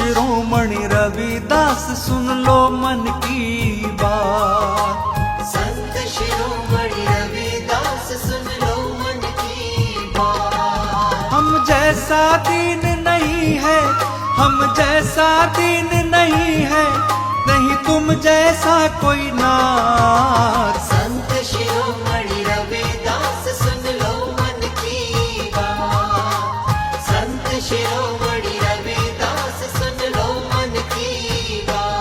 शिरोमणि रविदास सुन लो मन की बात। संत शिरोमणि रविदास सुन लो मन की बात। हम जैसा दीन नहीं है, हम जैसा दीन नहीं है, नहीं तुम जैसा कोई नाथ। संत शिरोमणि रविदास सुन लो मन की बात। संत शिरोमणि रविदास सुन लो मन की बात।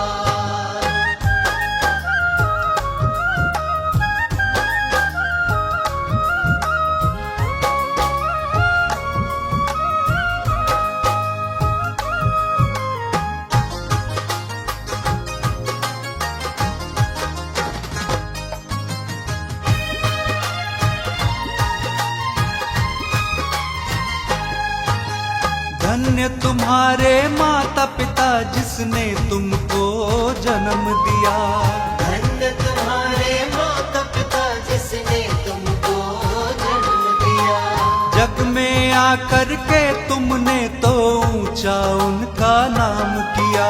धन्य तुम्हारे माता पिता जिसने तुमको जन्म दिया। धन्य तुम्हारे माता पिता जिसने तुमको जन्म दिया। जग में आकर के तुमने तो ऊंचा उनका नाम किया।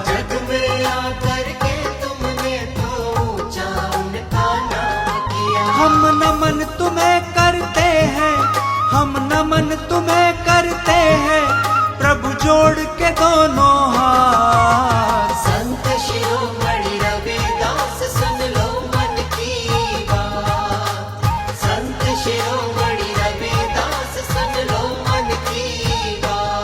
जग में आकर के तुमने तो ऊंचा उनका नाम किया। हम नमन तुम्हें करते हैं, हम नमन तुम्हें करते हैं, प्रभु जोड़ के दोनों हाथ। संत शिरोमणि रविदास सुन लो मन की बात। संत शिरोमणि रविदास सुन लो मन की बात।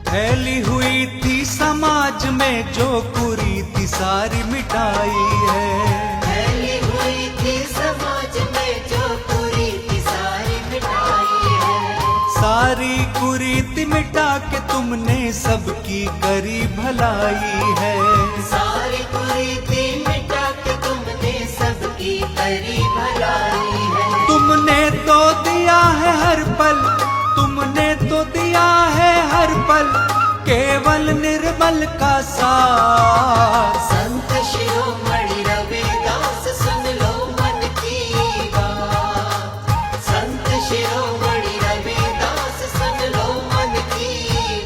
फैली हुई थी समाज में जो कुरीति सारी मिटाई है। फैली हुई थी समाज में जो कुरीति सारी मिटाई है। सारी कुरीति मिटा के तुमने सबकी करी भलाई है। सारी कुरीति मिटा के तुमने सबकी करी भलाई है। तुमने तो दिया है हर पल, तुमने तो दिया है हर पल, केवल निर्मल का साथ। संत शिरोमणि रविदास सुन लो मन की बात। संत शिरोमणि रविदास सुन लो मन की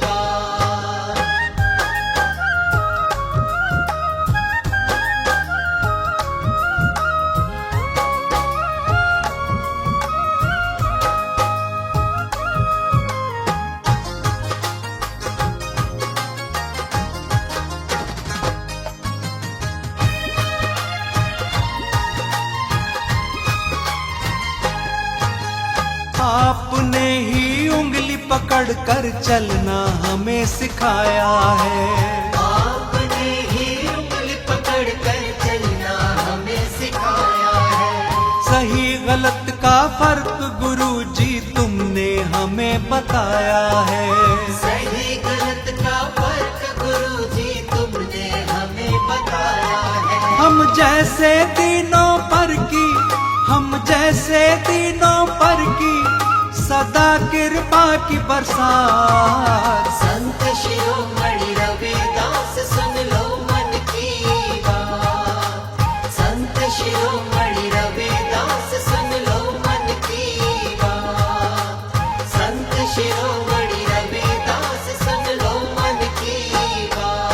बात। आपने ही उंगली पकड़ कर चलना हमें सिखाया है। आपने ही उंगली पकड़ कर चलना हमें सिखाया है। सही गलत का फर्क गुरु जी तुमने हमें बताया है। सही गलत का फर्क गुरु जी तुमने हमें बताया है। हम जैसे तीनों पर की, हम जैसे तीनों पर की सदा कृपा की बरसात। संत शिरोमणि रविदास सुन लो मन की बात। संत शिरोमणि रविदास सुन लो मन की बात। संत शिरोमणि रविदास सुन लो मन की बात।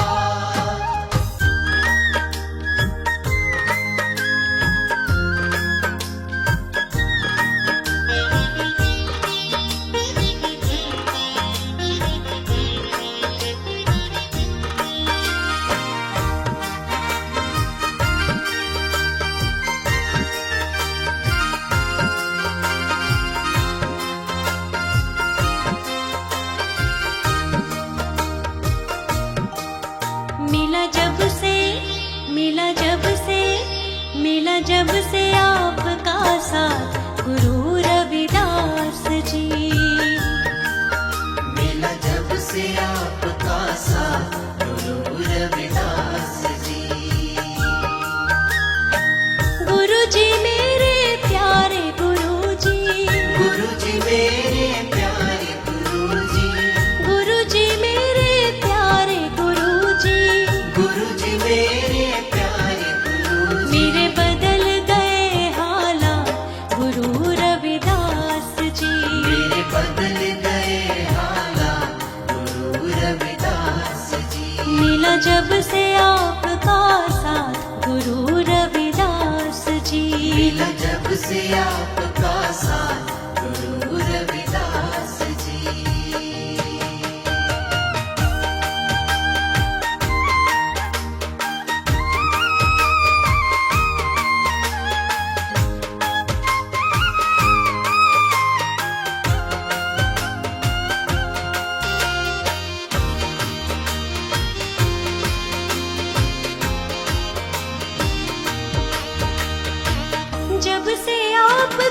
मेरे प्यारे गुरु जी, गुरु जी मेरे प्यारे गुरु जी, गुरु जी मेरे प्यारे गुरु जी, मेरे बदल गए हालात गुरु रविदास जी। मेरे बदल गए हालात गुरु रविदास जी। मिला जब से आपका साथ गुरु रविदास जी। मिला जब से आपका साथ गुरु रविदास जी। जब से आपका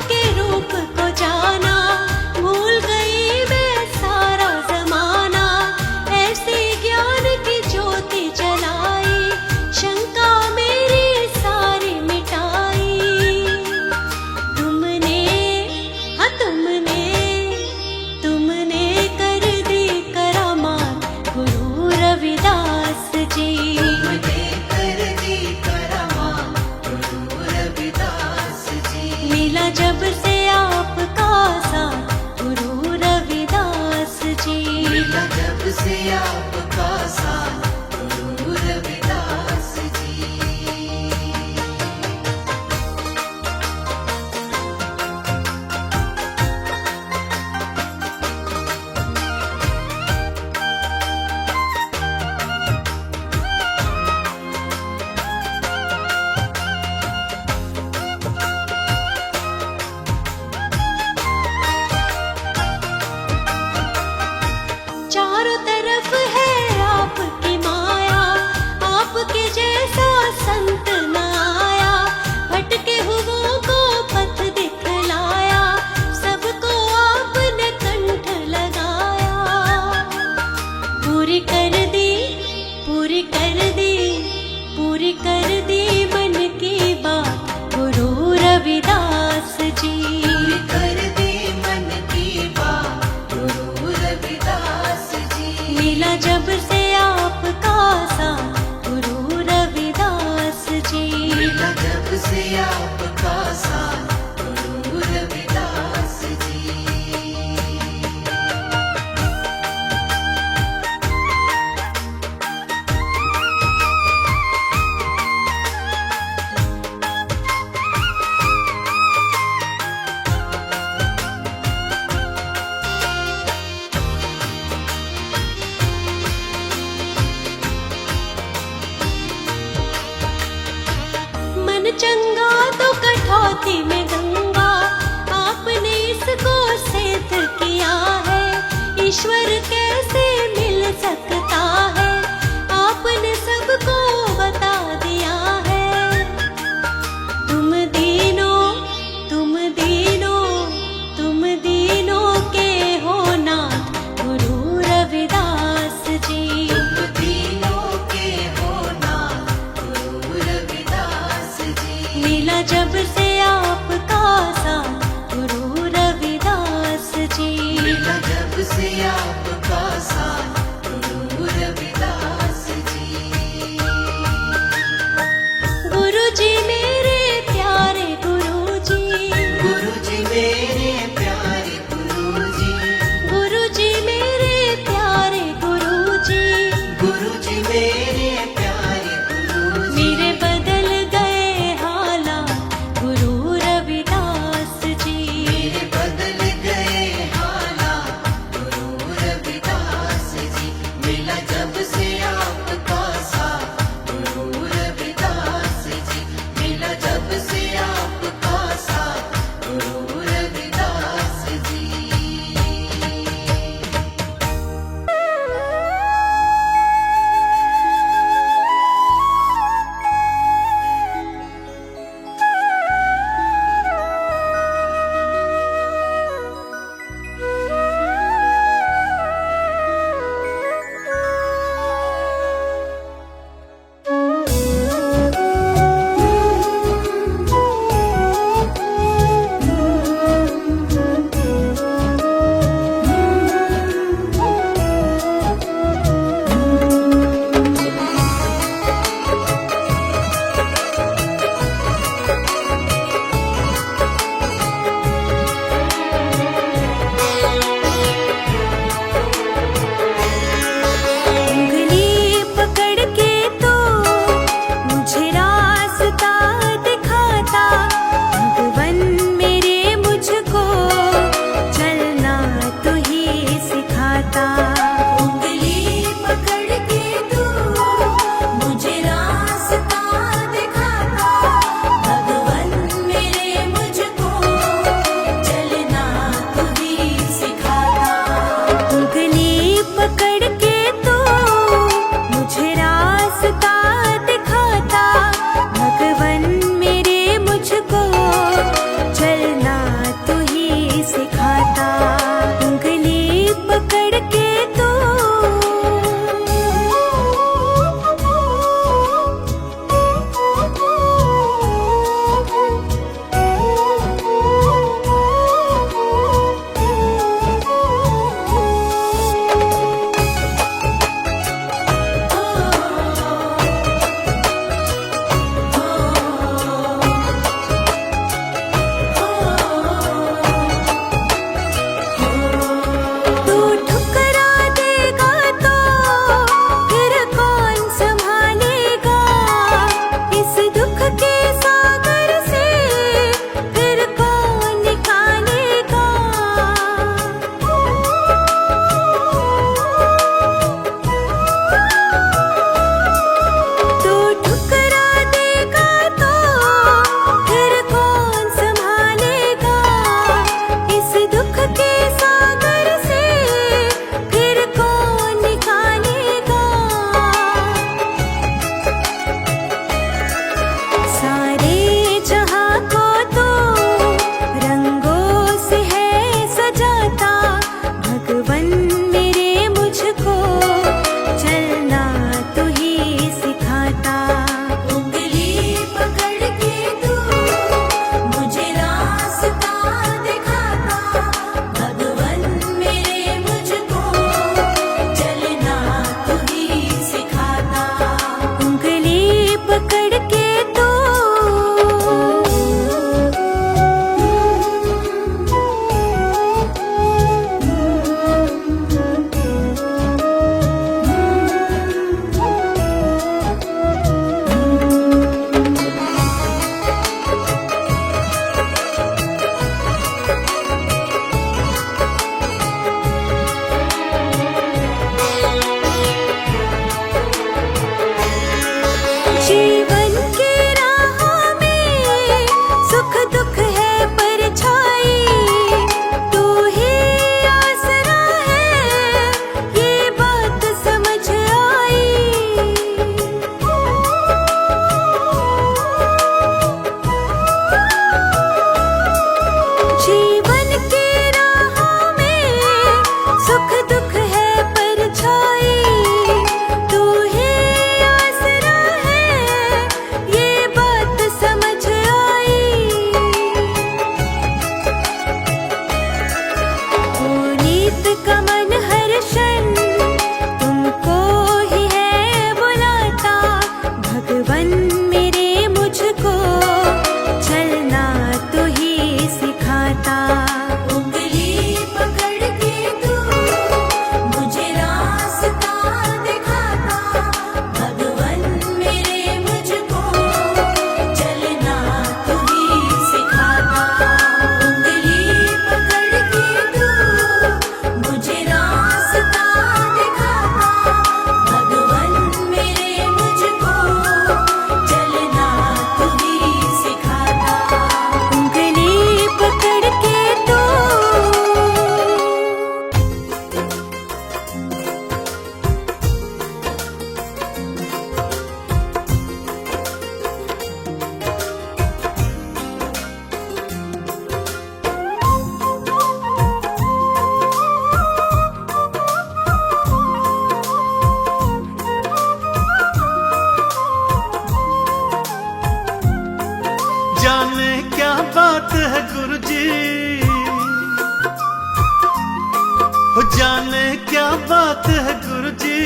क्या बात है गुरुजी,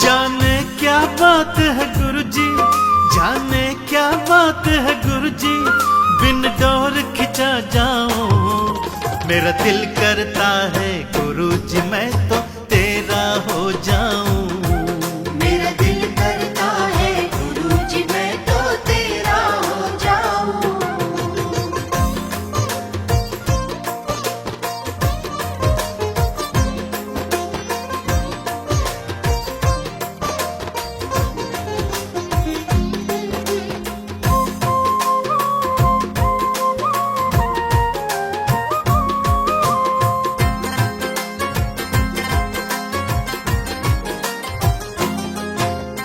जाने क्या बात है गुरुजी, जाने क्या बात है गुरुजी, बिन डोर खिंचा जाऊं मेरा दिल करता है गुरुजी मैं तो तेरा हो जाऊं। मेरा दिल करता है गुरुजी मैं तो तेरा हो जाऊं।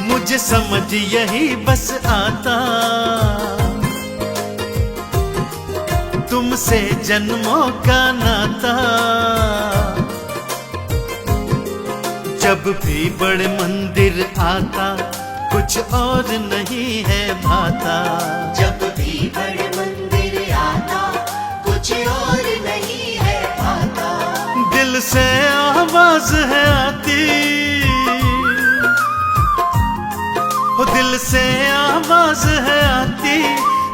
मुझे समझ यही बस आता तुमसे जन्मों का नाता, जब भी बड़े मंदिर आता कुछ और नहीं है भाता। जब भी बड़े मंदिर आता कुछ और नहीं है भाता। दिल से आवाज है आती, हो दिल से आवाज है आती,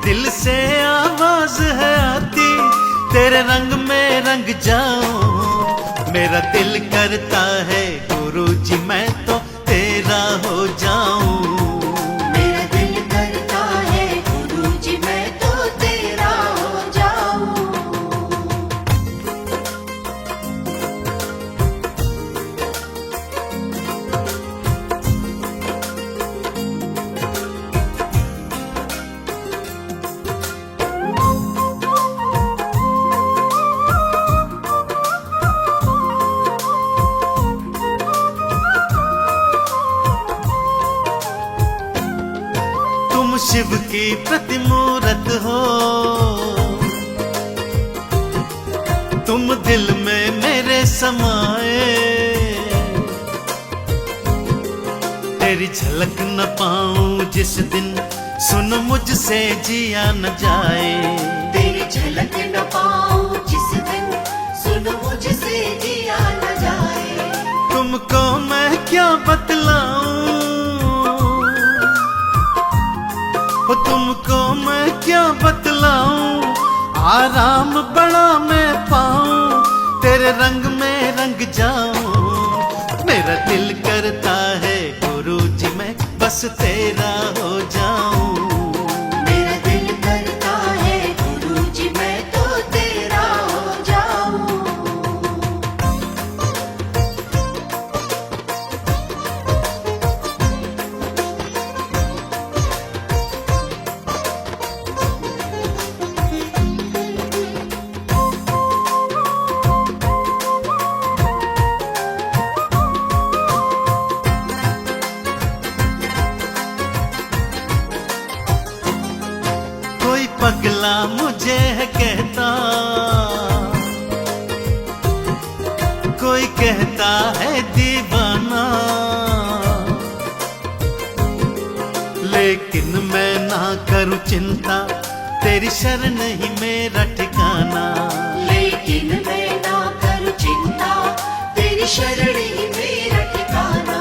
दिल से आवाज है आती, तेरे रंग में रंग जाऊं मेरा दिल करता है गुरुजी मैं तो तेरा हो जाऊं। मेरा दिल करता है गुरुजी मैं तो तेरा हो जाऊं। तुम शिव की प्रतिमूरत हो, तुम दिल में मेरे समाए, तेरी झलक न पाऊं जिस दिन सुन मुझसे जिया न जाए। तेरी झलक न पाऊं जिस दिन सुन मुझसे जिया न जाए। तुमको मैं क्या बतलाऊं, हो तुमको मैं क्या बतलाऊं, आराम बड़ा मैं पाऊं तेरे रंग में रंग जाऊं। मेरा दिल करता है गुरुजी मैं बस तेरा हो जाऊं। मेरा दिल करता है गुरुजी मैं तो तेरा हो जाऊं। कोई पगला मुझे है कहता, कोई कहता है दीवाना, लेकिन मैं ना करूं चिंता तेरी शरण ही मेरा ठिकाना। लेकिन मैं ना करूं चिंता तेरी शरण ही मेरा ठिकाना।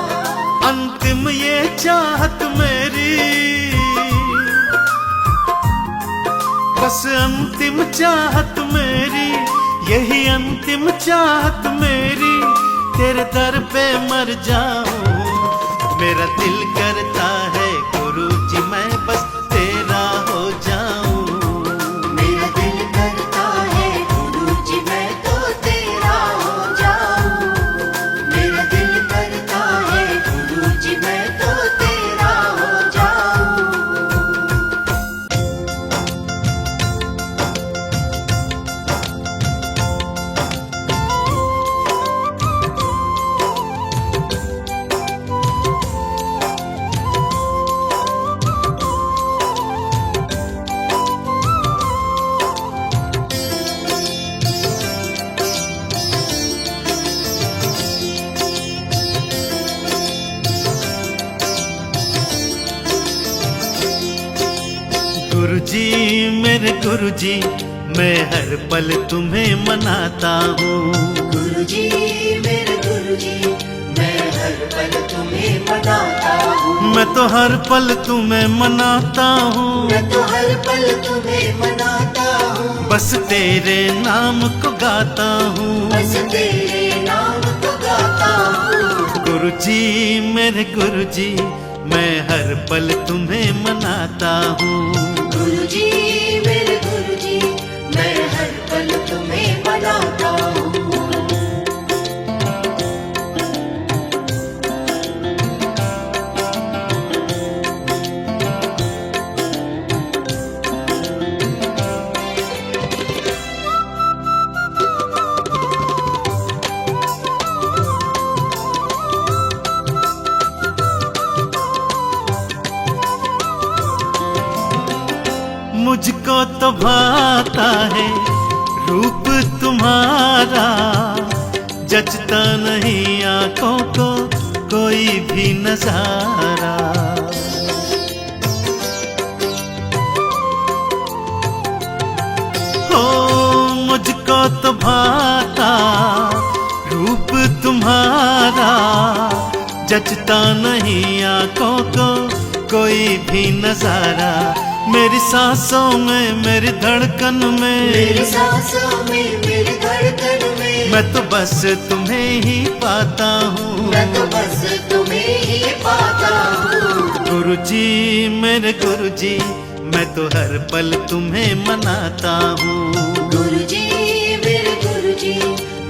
अंतिम ये चाहत मेरी, बस अंतिम चाहत मेरी, यही अंतिम चाहत मेरी, तेरे दर पे मर जाऊं। मेरा दिल करता है गुरुजी मैं बस तेरा हो जाऊं। मेरा दिल करता है गुरुजी मैं तो तेरा हो जाऊं। मेरा दिल करता है गुरुजी मैं तो तेरा हो जाऊं। गुरुजी मेरे गुरुजी मैं हर पल तुम्हें मनाता हूँ। गुरुजी मेरे गुरुजी, मैं हर पल तुम्हें मनाता हूँ। मैं तो हर पल तुम्हें मनाता हूँ। मैं तो हर पल तुम्हें मनाता हूँ। बस तेरे नाम को गाता हूँ। बस तेरे नाम को गाता हूँ। गुरुजी मेरे गुरुजी, मैं हर पल तुम्हें मनाता हूँ। गुरुजी मेरे गुरुजी, मैं हर पल तुम्हें मनाता हूँ। मुझको तो भाता है रूप तुम्हारा, जचता नहीं आंखों को कोई भी नजारा। हो मुझको तो भाता रूप तुम्हारा, जचता नहीं आंखों को कोई भी नजारा। मेरी सांसों में मेरी धड़कन में, मेरी सांसों में मेरी धड़कन में, मैं तो बस तुम्हें ही पाता हूँ। मैं तो बस तुम्हें ही पाता हूँ। गुरुजी मेरे गुरुजी, मैं तो हर पल तुम्हें मनाता हूँ। गुरुजी मेरे गुरुजी,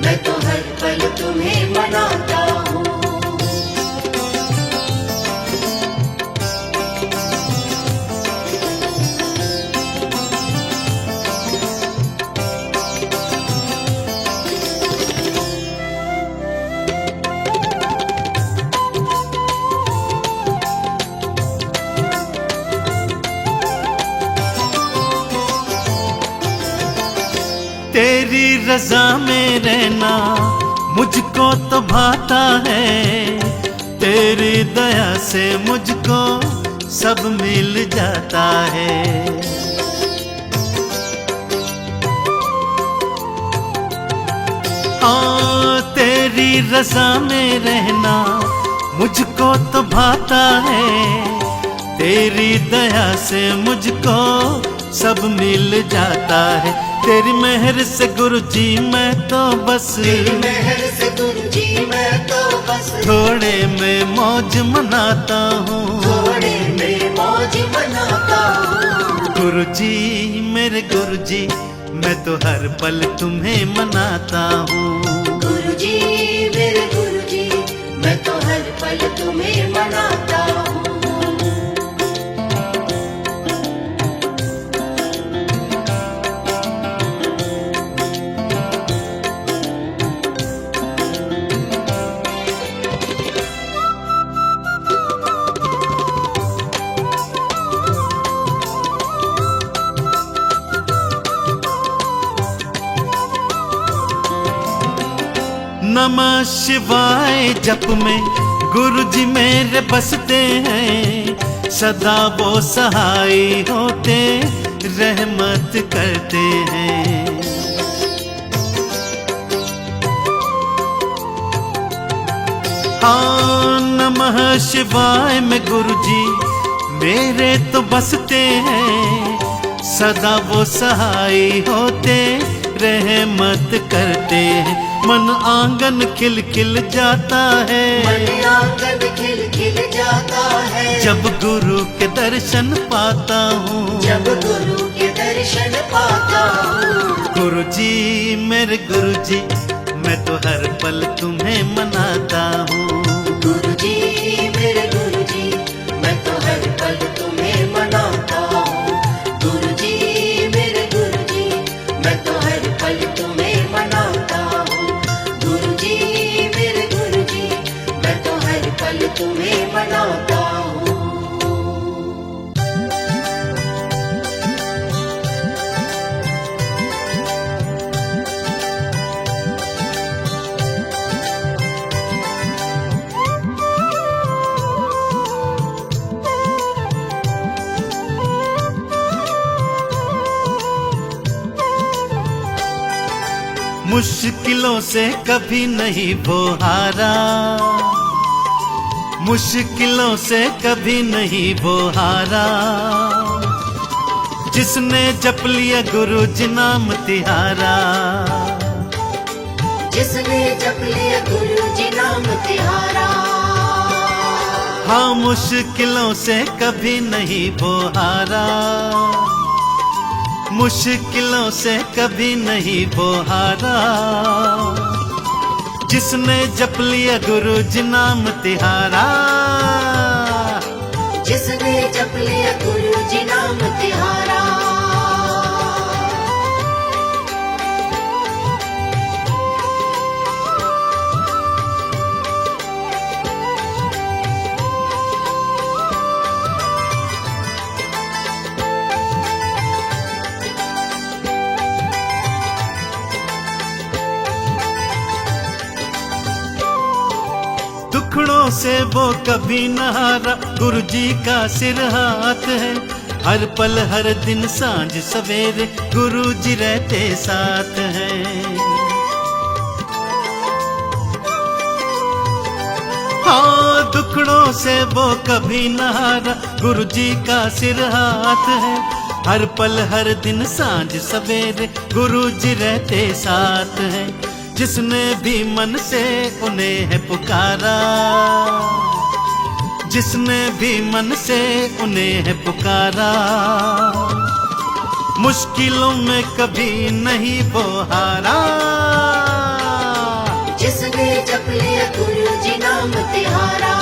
मैं तो हर पल तुम्हें मनाता हूँ। तेरी रजा में रहना मुझको तो भाता है, तेरी दया से मुझको सब मिल जाता है। हाँ तेरी रजा में रहना मुझको तो भाता है, तेरी दया से मुझको सब मिल जाता है। तेरी मेहर से गुरुजी मैं तो बस, तेरी मेहर से गुरुजी मैं तो बस, थोड़े में मौज मनाता हूँ। थोड़े में मौज मनाता हूँ। गुरुजी मेरे गुरुजी, मैं तो हर पल तुम्हें मनाता हूँ। गुरुजी मेरे गुरुजी, मैं तो हर पल तुम्हें मनाता हूँ। नमः शिवाय जप में गुरुजी मेरे बसते हैं, सदा वो सहाय होते रहमत करते हैं। हाँ नमः शिवाय में गुरुजी मेरे तो बसते हैं, सदा वो सहाय होते रहमत करते हैं। मन आंगन खिल खिल जाता है, मन आंगन खिल खिल जाता है, जब गुरु के दर्शन पाता हूँ। जब गुरु के दर्शन पाता हूँ। गुरुजी मेरे गुरुजी, मैं तो हर पल तुम्हें मनाता हूँ। गुरुजी मेरे गुरुजी, मैं तो हर पल तुम्हें मनाता हूँ। गुरुजी मेरे गुरुजी, मैं तो हर पल तुम्हें मनाता हूँ। गुरुजी मेरे गुरुजी, मैं तो हर पल तुम्हें मनाता हूँ। मुश्किलों से कभी नहीं वो हारा, मुश्किलों से कभी नहीं वो हारा। जिसने जप लिया गुरु जी नाम तिहारा, जिसने जप लिया गुरु जी नाम तिहारा। हाँ मुश्किलों से कभी नहीं वो हारा, मुश्किलों से कभी नहीं वो हारा। जिसने जप लिया गुरु जी नाम तिहारा, जिसने जप लिया गुरु जी नाम तिहारा। दुखड़ों से वो कभी न हारा, गुरु जी का सिर हाथ है। हर पल हर दिन सांझ सवेरे गुरु जी रहते साथ हैं। हाँ दुखड़ों से वो कभी न हारा, गुरु जी का सिर हाथ है। हर पल हर दिन सांझ सवेरे गुरु जी रहते साथ हैं। जिसने भी मन से उन्हें है पुकारा, जिसने भी मन से उन्हें है पुकारा। मुश्किलों में कभी नहीं वो हारा, जिसने जप लिया गुरु जी नाम तिहारा।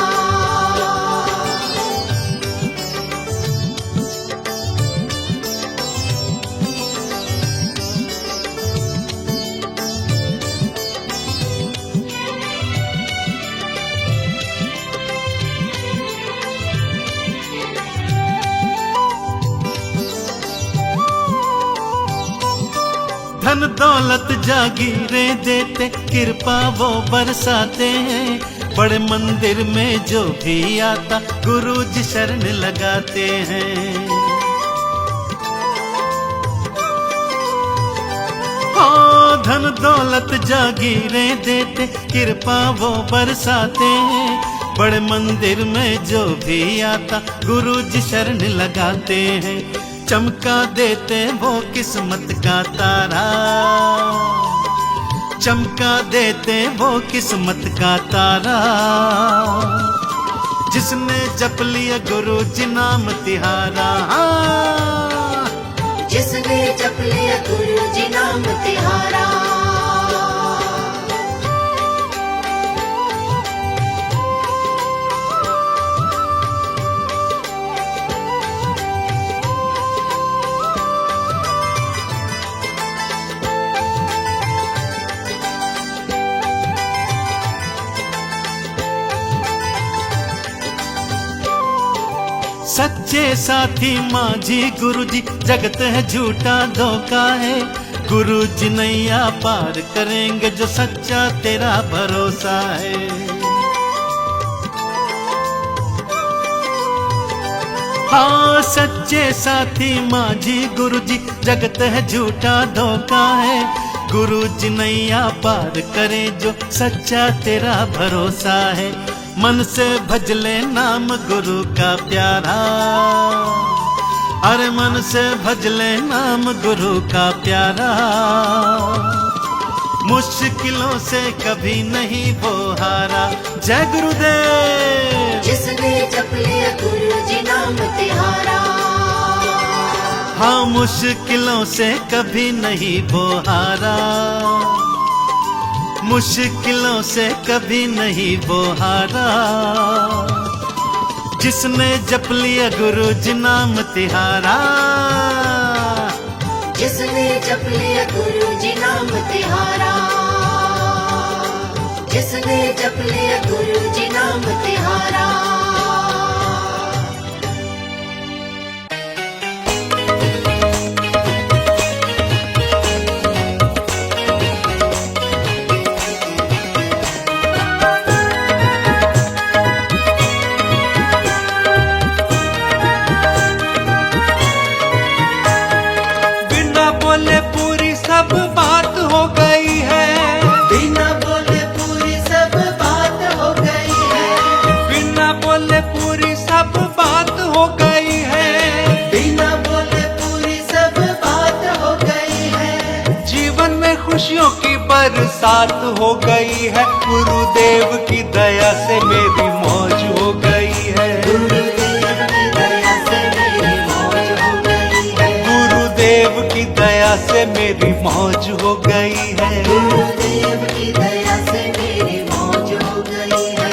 धन दौलत जागीरें देते, कृपा वो बरसाते हैं। बड़े मंदिर में जो भी आता गुरु जी शरण लगाते हैं। हाँ धन दौलत जागीरें देते, कृपा वो बरसाते हैं। बड़े मंदिर में जो भी आता गुरु जी शरण लगाते हैं। चमका देते वो किस्मत का तारा, चमका देते वो किस्मत का तारा। जिसने जप लिया गुरु जी नाम तिहारा, जिसने जप लिया गुरु जी नाम तिहारा। सच्चे साथी माझी गुरु जी, जगत है झूठा धोखा है। गुरु जी नैया पार करेंगे जो सच्चा तेरा भरोसा है। हाँ सच्चे साथी माझी गुरु जी, जगत है झूठा धोखा है। गुरु जी नैया पार करे जो सच्चा तेरा भरोसा है। मन से भज ले नाम गुरु का प्यारा, अरे मन से भज ले नाम गुरु का प्यारा। मुश्किलों से कभी नहीं वो हारा। जय गुरुदेव। जिसने जप लिया गुरु जी नाम तिहारा। हाँ मुश्किलों से कभी नहीं वो हारा, मुश्किलों से कभी नहीं वो हारा। जिसने जप लिया गुरु जी नाम तिहारा, जिसने जप लिया गुरु जी नाम तिहारा। जिसने जप लिया गुरु जी नाम तिहारा। बोले पूरी सब बात हो गई है। खुशियों की बरसात हो गई है। गुरुदेव की दया से मेरी मौज हो गई है। गुरुदेव की दया से मेरी मौज हो गई है। गुरुदेव की दया से मेरी मौज हो गई है। गुरुदेव की दया से मेरी मौज हो गई है।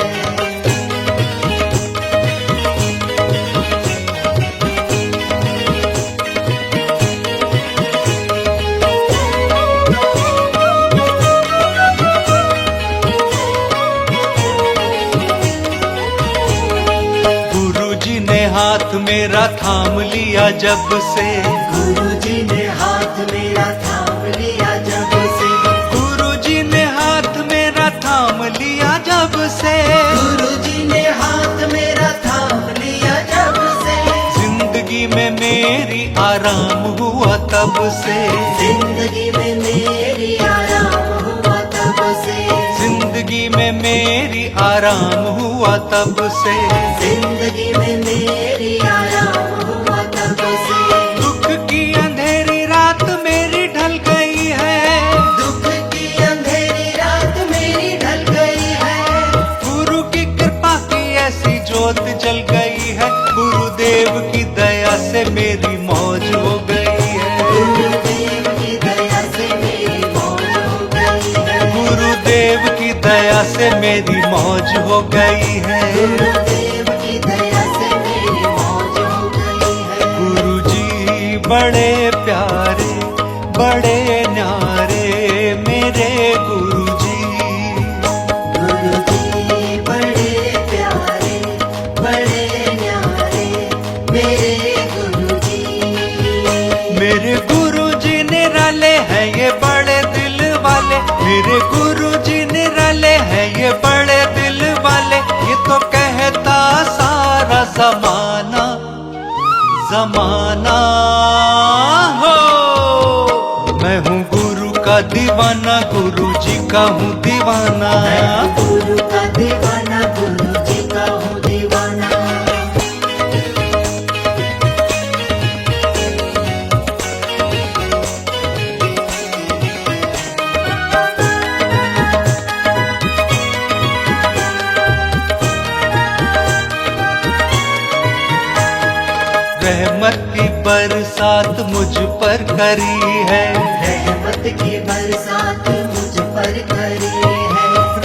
गुरुजी ने हाथ मेरा थाम लिया जब से। गुरुजी ने हाथ मेरा थाम लिया जब से। गुरुजी ने हाथ मेरा थाम लिया जब से। गुरुजी ने हाथ मेरा थाम लिया जब से। जिंदगी में मेरी आराम हुआ तब से। जिंदगी में मेरी आराम हुआ तब से। जिंदगी में मेरी आराम हुआ तब से। जिंदगी में मेरी आराम हुआ तब से। दुख की अंधेरी रात मेरी ढल गई है। दुख की अंधेरी रात मेरी ढल गई है। गुरु की कृपा की ऐसी ज्योत जल गई है। गुरुदेव की दया से मेरी मौज हो गई है। गुरुदेव की दया से मेरी मौज हो गई है। गुरुदेव की दया से मेरी मौज हो गई है। गुरुदेव की दया से मेरी मौज हो गई है। गुरुजी बड़े प्यारे बड़े न्यारे मेरे गुरुजी। गुरुजी बड़े प्यारे बड़े न्यारे मेरे गुरुजी। मेरे गुरुजी निराले हैं ये बड़े दिल वाले। मेरे गुरुजी निराले हैं ये बड़े दिल वाले। ये तो कहता सारा जमाना जमाना हो। मैं हूँ गुरु का दीवाना गुरुजी का हूँ दीवाना। गुरु का दीवाना गुरुजी का हूँ दीवाना। रहमत की बरसात मुझ पर करी है। रहमत की बरसात मुझ पर करी है।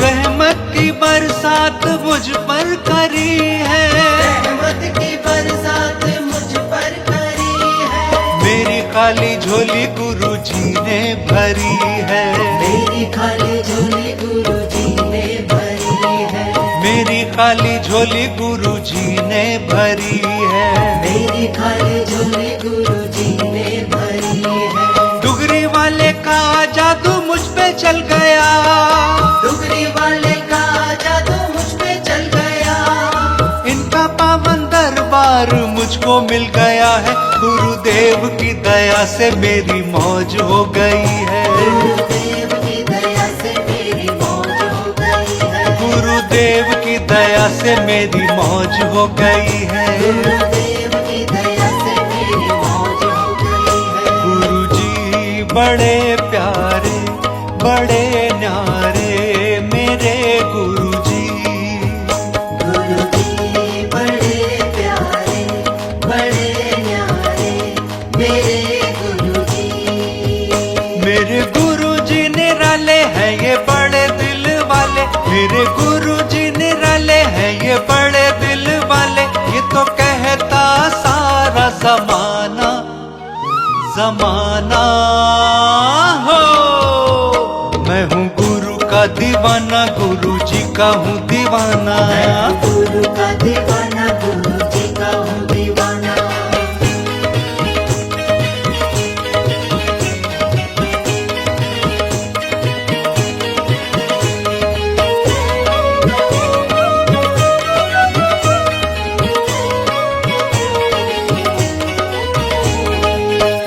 रहमत की बरसात मुझ पर करी है। रहमत की बरसात मुझ पर करी है। मेरी खाली झोली गुरुजी ने भरी है। मेरी खाली झोली गुरुजी ने भरी है। मेरी खाली झोली गुरुजी ने भरी है। मेरी खाली झोली गुरुजी ने भरी है। डुगरी वाले का जादू मुझ पे चल गया। डुगरी वाले का जादू मुझ पे चल गया। इनका पावन दरबार मुझको मिल गया है। गुरुदेव की दया से मेरी मौज हो गई है। गुरुदेव की दया से मेरी मौज हो गई है। गुरुदेव की दया से मेरी मौज हो गई है। गुरुदेव की दया से मेरी मौज हो गई है। गुरुजी बड़े प्यारे बड़े न्यारे मेरे गुरुजी। गुरुजी बड़े प्यारे बड़े न्यारे मेरे गुरुजी। मेरे गुरुजी निराले हैं ये बड़े दिल वाले। मेरे गुरुजी निराले हैं ये बड़े दिल वाले। ये तो कहता सारा जमाना जमाना हो। मैं हूँ गुरु का दीवाना गुरुजी का हूँ दीवाना। गुरु का दीवाना गुरुजी का हूँ दीवाना।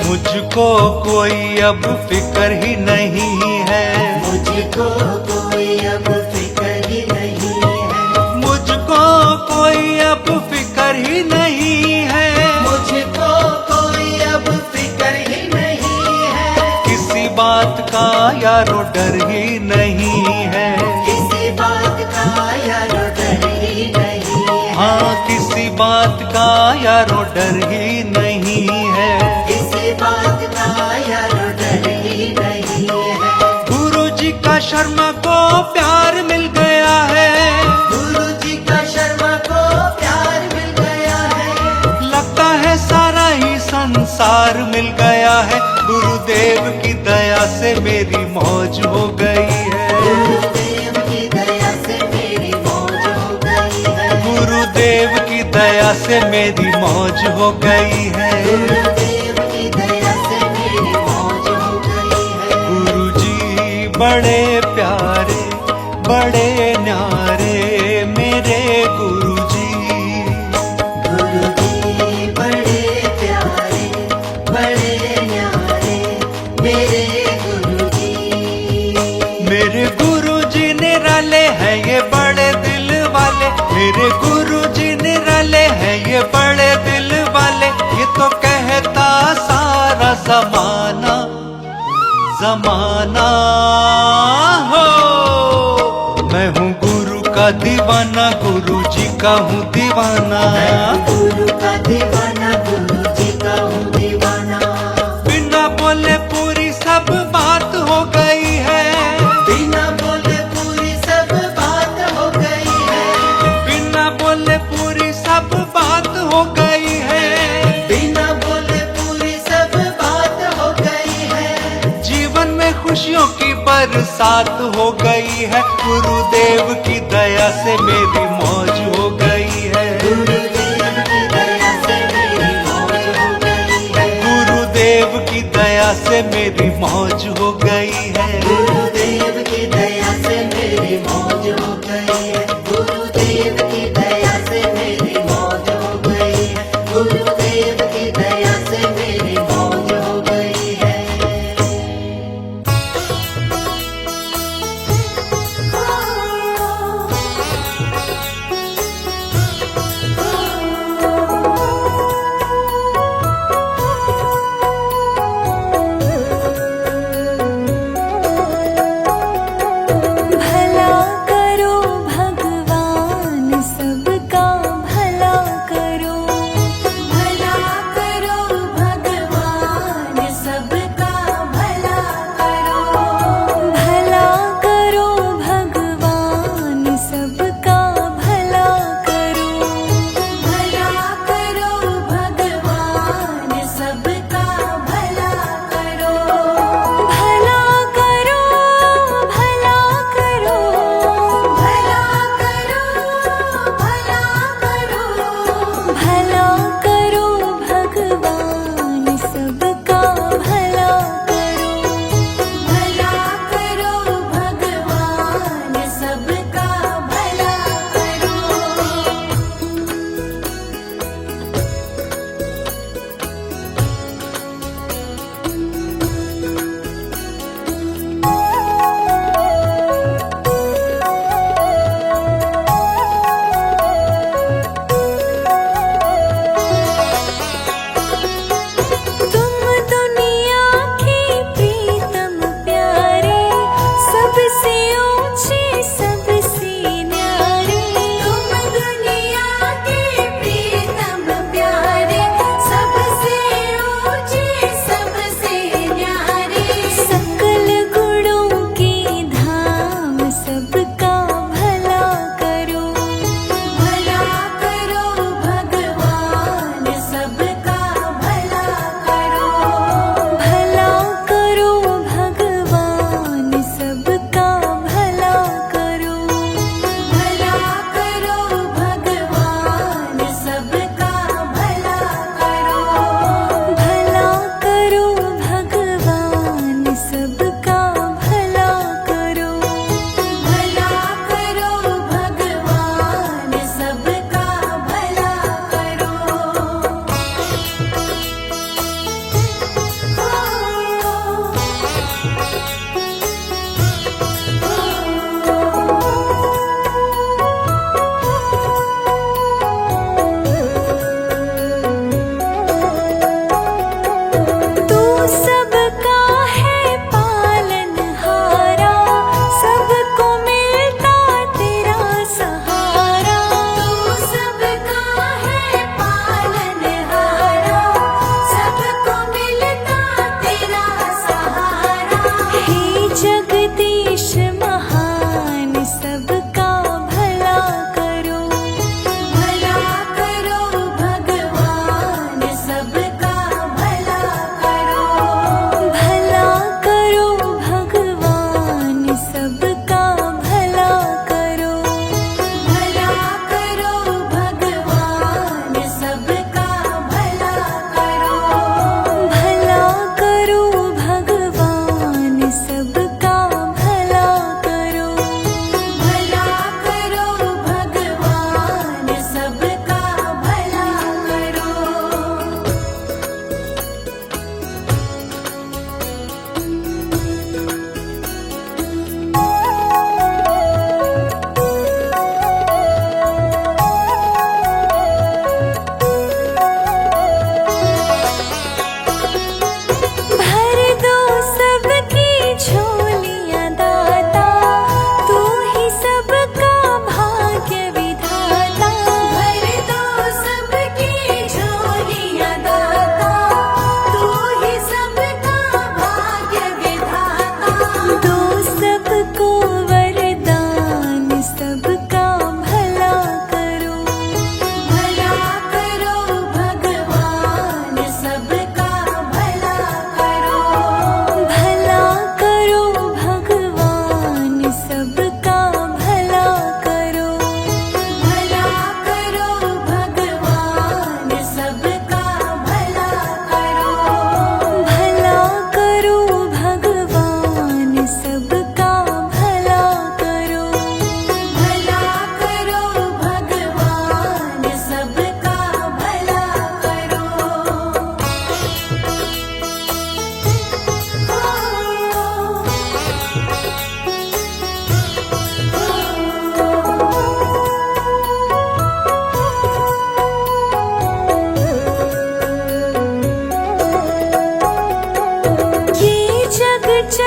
मुझको कोई अब फिक्र ही नहीं है। मुझको कोई अब फिक्र ही नहीं है। मुझको कोई अब फिक्र ही नहीं है। मुझको कोई अब फिक्र ही नहीं है। किसी बात बात का यारो डर ही नहीं है। किसी बात का यारो डर ही नहीं है। हाँ, किसी बात का यारो डर ही नहीं है। किसी बात का यारो डर ही नहीं है। गुरु जी का शर्मा को प्यार मिल गया है। गुरु जी का शर्मा को प्यार मिल गया है। लगता है सारा ही संसार मिल गया है। गुरुदेव की दया से मेरी मौज हो गई है। गुरुदेव की दया से मेरी मौज हो गई है। गुरुदेव की दया से मेरी मौज हो गई है। गुरुदेव की दया से मेरी मौज हो गई है। गुरुजी बड़े प्यारे बड़े न्यारे मेरे गुरुजी। गुरुजी बड़े प्यारे बड़े न्यारे मेरे गुरुजी। मेरे गुरुजी निराले हैं ये बड़े दिल वाले। मेरे गुरुजी निराले हैं ये बड़े दिल वाले। ये तो कहता सारा जमाना जमाना हो। मैं हूँ गुरु का दीवाना, गुरु जी का हूँ दीवाना। गुरु का दीवाना गुरु जी का हूँ दीवाना। बिना बोले पूरी सब बात हो गई है। बिना बोले पूरी सब बात हो गई है। बिना बोले पूरी सब बात हो गई है। बिना बोले पूरी सब बात हो गई है। जीवन में खुशियों की बरसात हो गई है। गुरुदेव की दया से मेरी मौज हो गई है। गुरुदेव की दया से मेरी मौज हो गई है। गुरुदेव की दया से मेरी मौज हो गई है। गुरुदेव की दया से मेरी मौज हो गई है। गुरुदेव की दया से मेरी मौज हो गई है। गुरुदेव की दया से मेरी मौज हो गई है।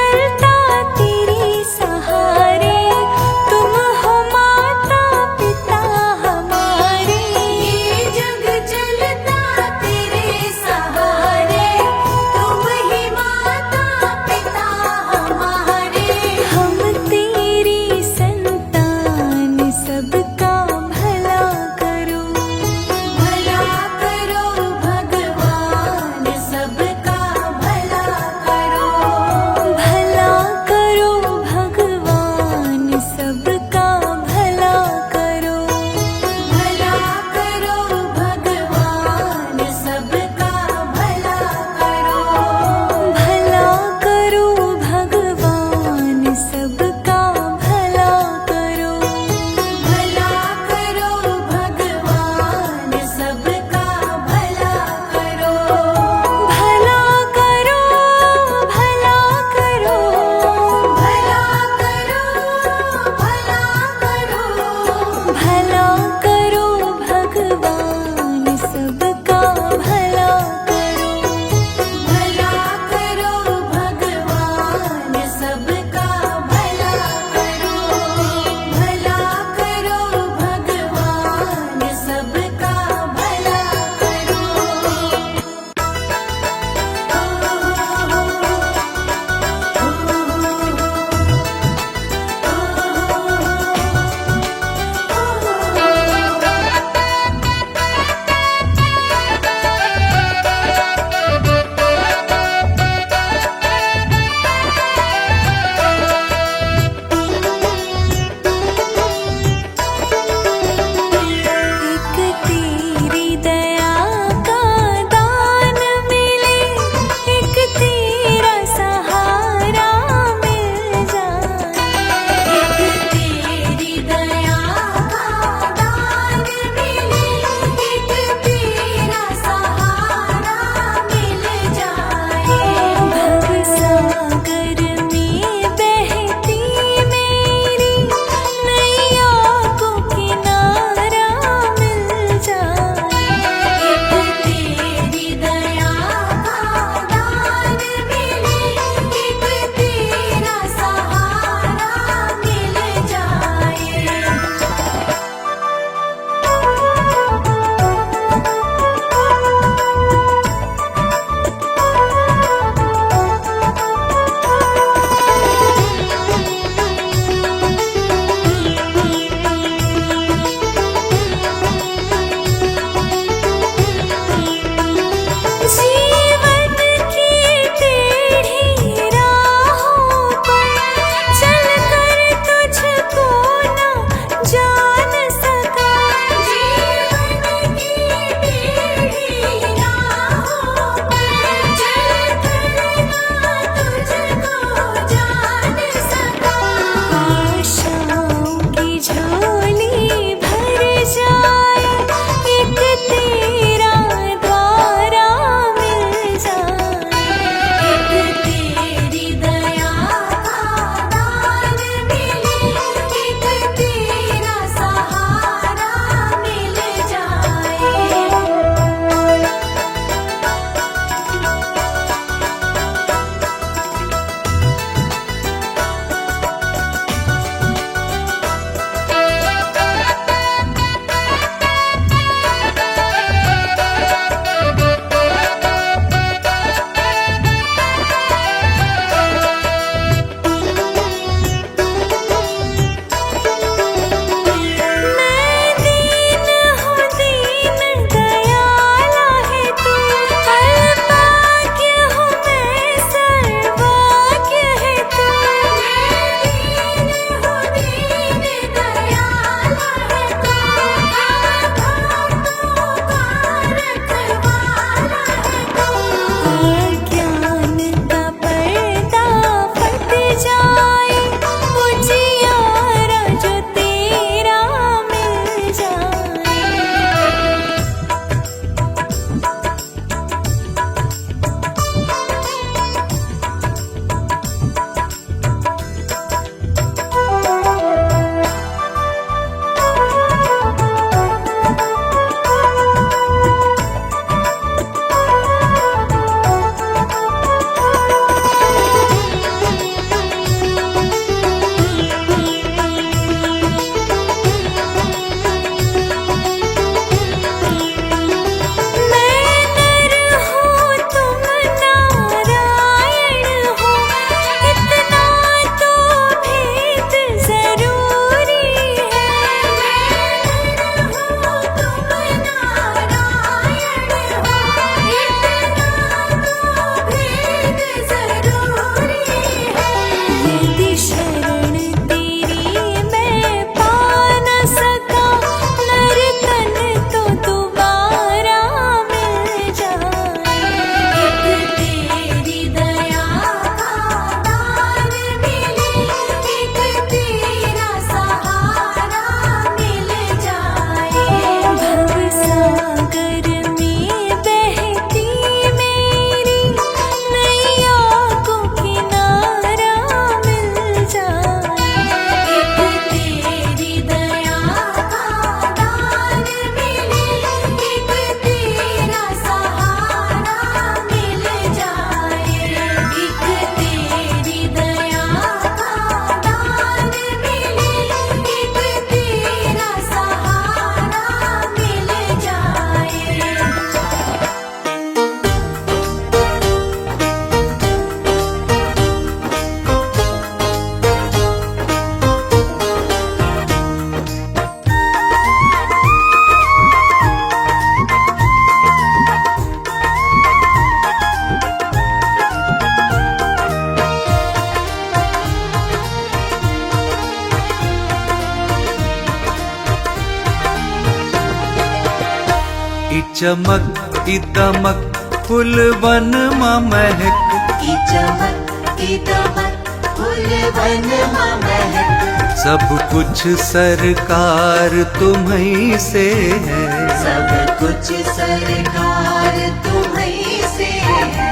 चलता तेरे सहारे, तुम हो माता पिता हमारे। ये जग चलता तेरे सहारे, तुम ही माता पिता हमारे। हम तेरी संतान, सबका भला करो। भला करो भगवान, सबका भला करो। भला करो चमक ई दमक फूलवन मां महक की चमक की दमक फूलवन मां महक सब कुछ सरकार तुम्हीं से है सब कुछ सरकार तुम्हीं से है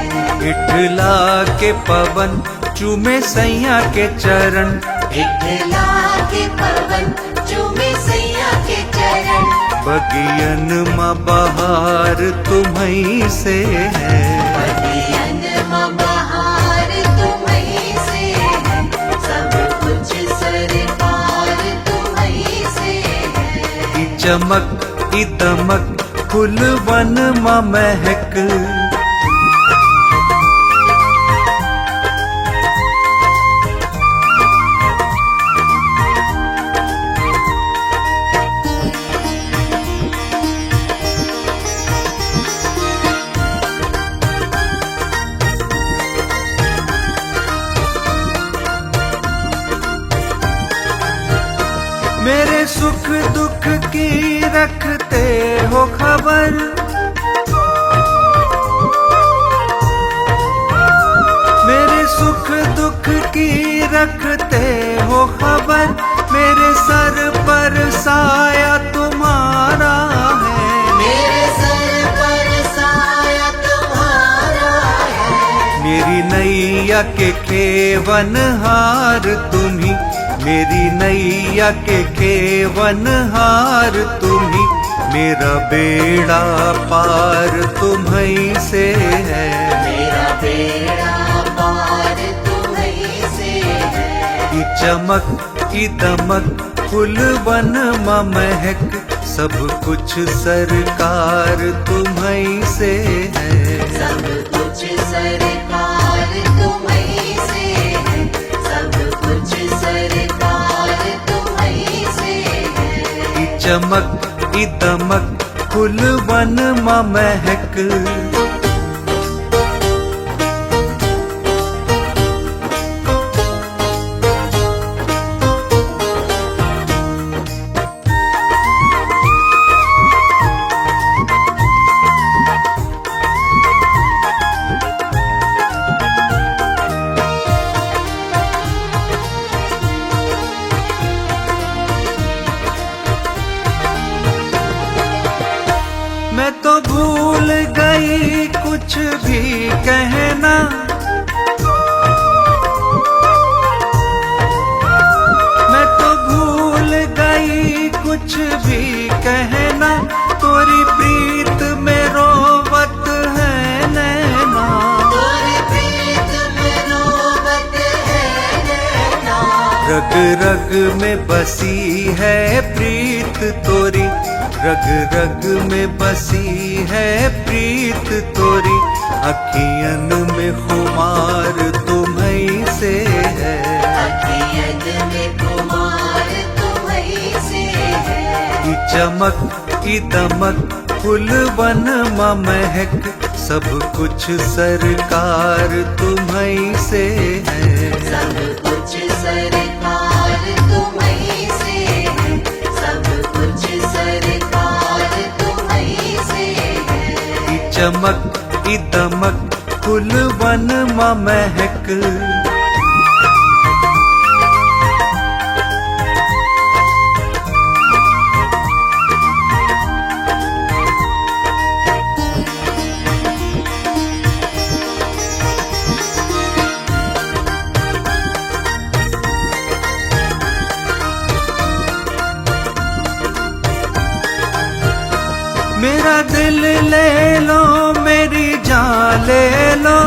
इठला के पवन चूमे सैया के चरण इठला के पवन चूमे सैया के चरण बगियन मां बहार तुम्हीं से है बगियन मां बहार तुम्हीं से है सब कुछ सरकार तुम्हीं से है ई चमक ई दमक फूलवन मां महक मेरे सुख दुख की रखते हो खबर मेरे सुख दुख की रखते हो खबर मेरे सर पर साया तुम्हारा है मेरे सर पर साया तुम्हारा है मेरी नैया के खेवन हार तुम्ही मेरी नैया के खेवन हार तुम्ही मेरा बेड़ा पार तुम्हीं से है मेरा बेड़ा पार तुम्हीं से है ई चमक ई दमक फूलवन मां महक सब कुछ सरकार तुम्हीं से है सब कुछ सरकार तुम्हीं से है सब कुछ सरकार तुम्हीं से है ई चमक ई दमक फूलवन मां महक मैं तो भूल गई कुछ भी कहना मैं तो भूल गई कुछ भी कहना तोरी प्रीत में रोवत है नैना तोरी प्रीत में रोवत है नैना रग रग में बसी है प्रीत तोरी रग रग में बसी है प्रीत तोरी अखियन में खुमार तुम्हीं से है अखियन में कुमार तुम्हीं से है ई चमक ई दमक फूलवन मां महक सब कुछ सरकार तुम्हीं से है सब कुछ सरकार तुम्हीं से है सब कुछ सरकार तुम्हीं से है ई चमक ई दमक फूलवन मां महक मेरा दिल ले लो मेरी जान ले लो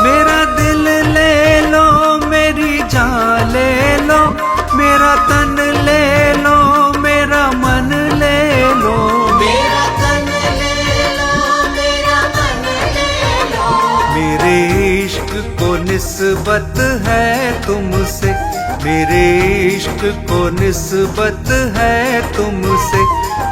मेरा दिल ले लो मेरी जान ले लो मेरा तन ले लो मेरा मन ले लो मेरा तन ले लो मेरा मन ले लो मेरे इश्क को निस्बत है तुमसे मेरे इश्क को निस्बत है तुमसे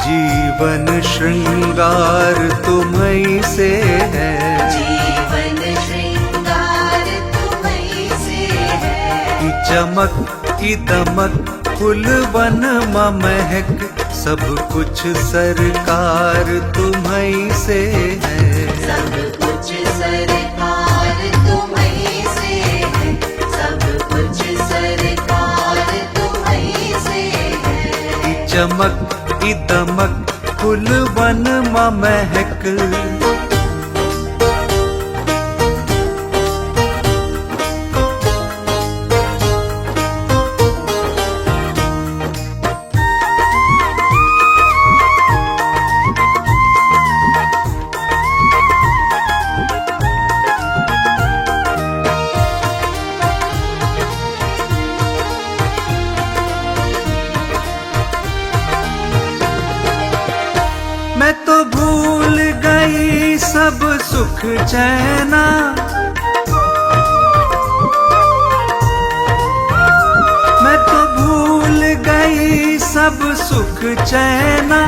जीवन श्रृंगार तुम्हीं से है जीवन श्रृंगार तुम्हीं से है ई चमक दमक फूलवन महक सब कुछ सरकार तुम्हीं से है। सब कुछ सरकार तुम्हीं से है, सब कुछ सरकार तुम्हीं से है। चमक दमक फूलवन महक मैं तो भूल गई सब सुख चैना, मैं तो भूल गई सब सुख चैना,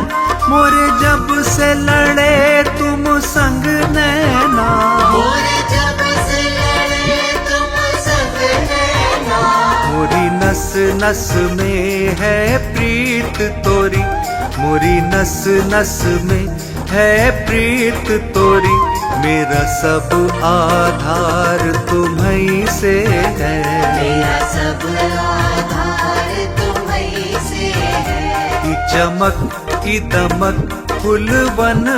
मोरे जब से लड़े तुम संग नैना। मोरे जब से लड़े तुम संग नैना, मोरी नस नस में है प्रीत तोरी, मोरी नस नस में है प्रीत तोरी, मेरा सब आधार तुम्हीं से है। मेरा सब आधार तुम्हीं से है। चमक दमक फूलवन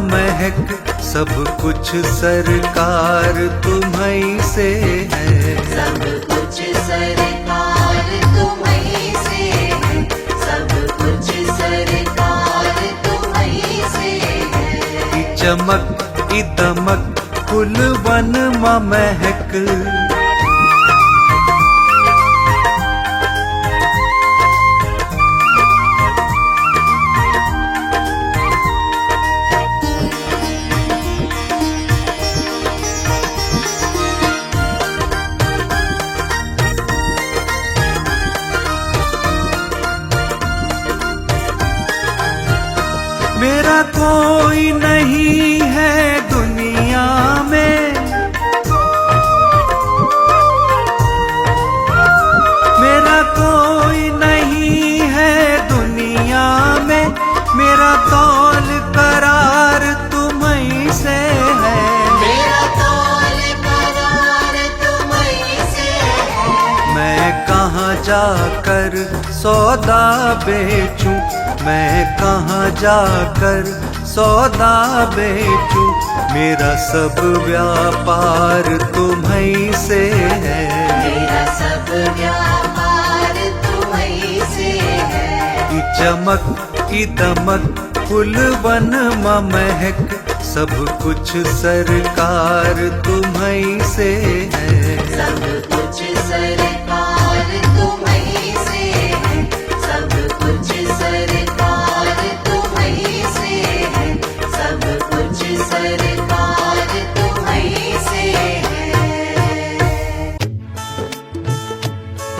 महक सब कुछ सरकार तुम्हीं से है। सब कुछ सरकार तुम्हीं से है, सब कुछ सरकार तुम्हीं से है। चमक दमक फूलवन महक मेरा कोई नहीं है दुनिया में, मेरा कोई नहीं है दुनिया में, मेरा तौल करार तुम्हीं से है। मेरा तौल करार तुम्हीं से है। मैं कहाँ जाकर सौदा बेचूं, मैं कहाँ जाकर सौदा बेचूं, मेरा सब व्यापार तुम्हीं से है। मेरा सब व्यापार तुम्हीं से है। चमक दमक फूलवन महक सब कुछ सरकार तुम्हीं से है। सब कुछ सरकार तुम्हीं से है, सब कुछ सरकार तुम्हीं से है, सब कुछ सरकार तुम्हीं से है।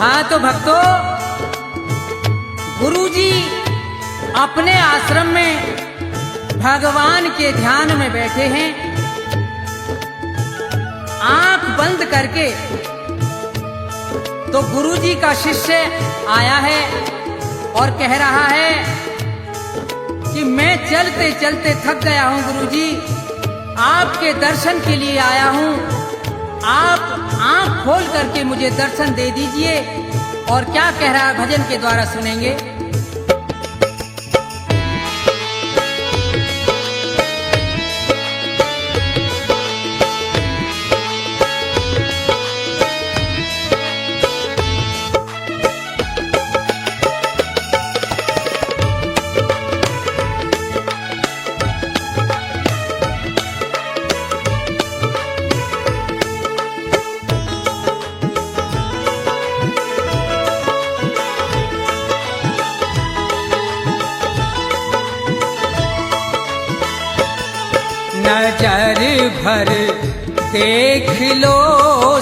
हाँ तो भक्तों, गुरुजी अपने आश्रम में भगवान के ध्यान में बैठे हैं। आंख बंद करके तो गुरुजी का शिष्य आया है और कह रहा है कि मैं चलते चलते थक गया हूं गुरुजी, आपके दर्शन के लिए आया हूं, आप आंख खोल करके मुझे दर्शन दे दीजिए। और क्या कह रहा है भजन के द्वारा सुनेंगे। नजर भर देख लो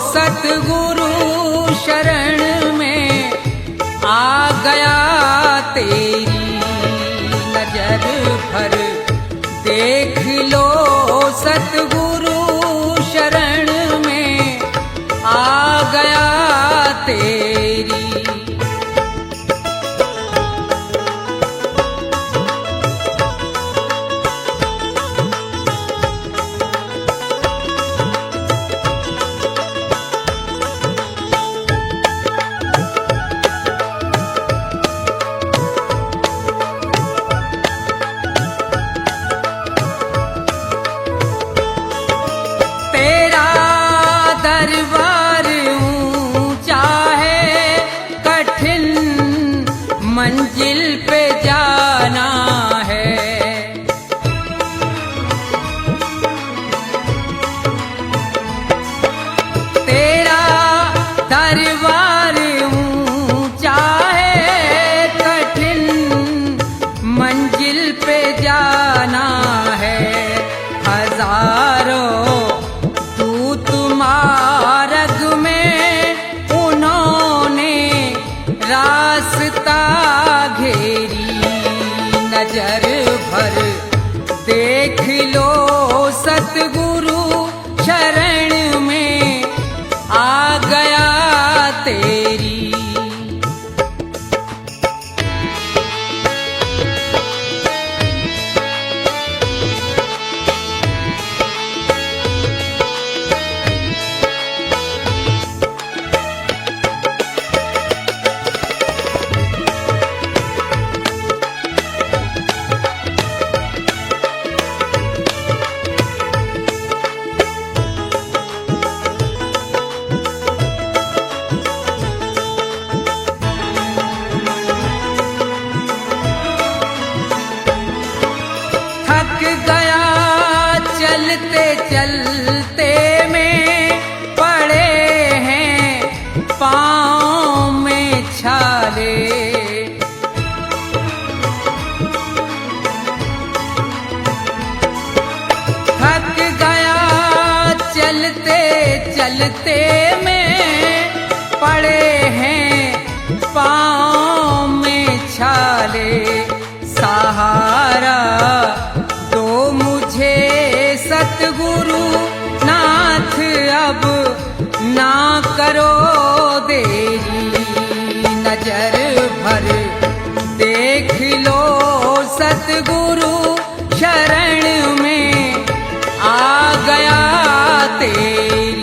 सतगुरु शरण में आ गया तेरी। नजर भर देख लो सतगुरु शरण में आ गया तेरी। मार्ग में उन्होंने रास्ता घेरी। नजर भर देख लो सतगुरु शरण में आ गया तेरी। थक गया चलते चलते में पड़े हैं पाँव में छाले। थक गया चलते चलते में पड़े हैं पाँव में छाले। सहारा दो मुझे सतगुरु नाथ अब ना करो देरी। नजर भर देख लो सतगुरु शरण में आ गया तेरी।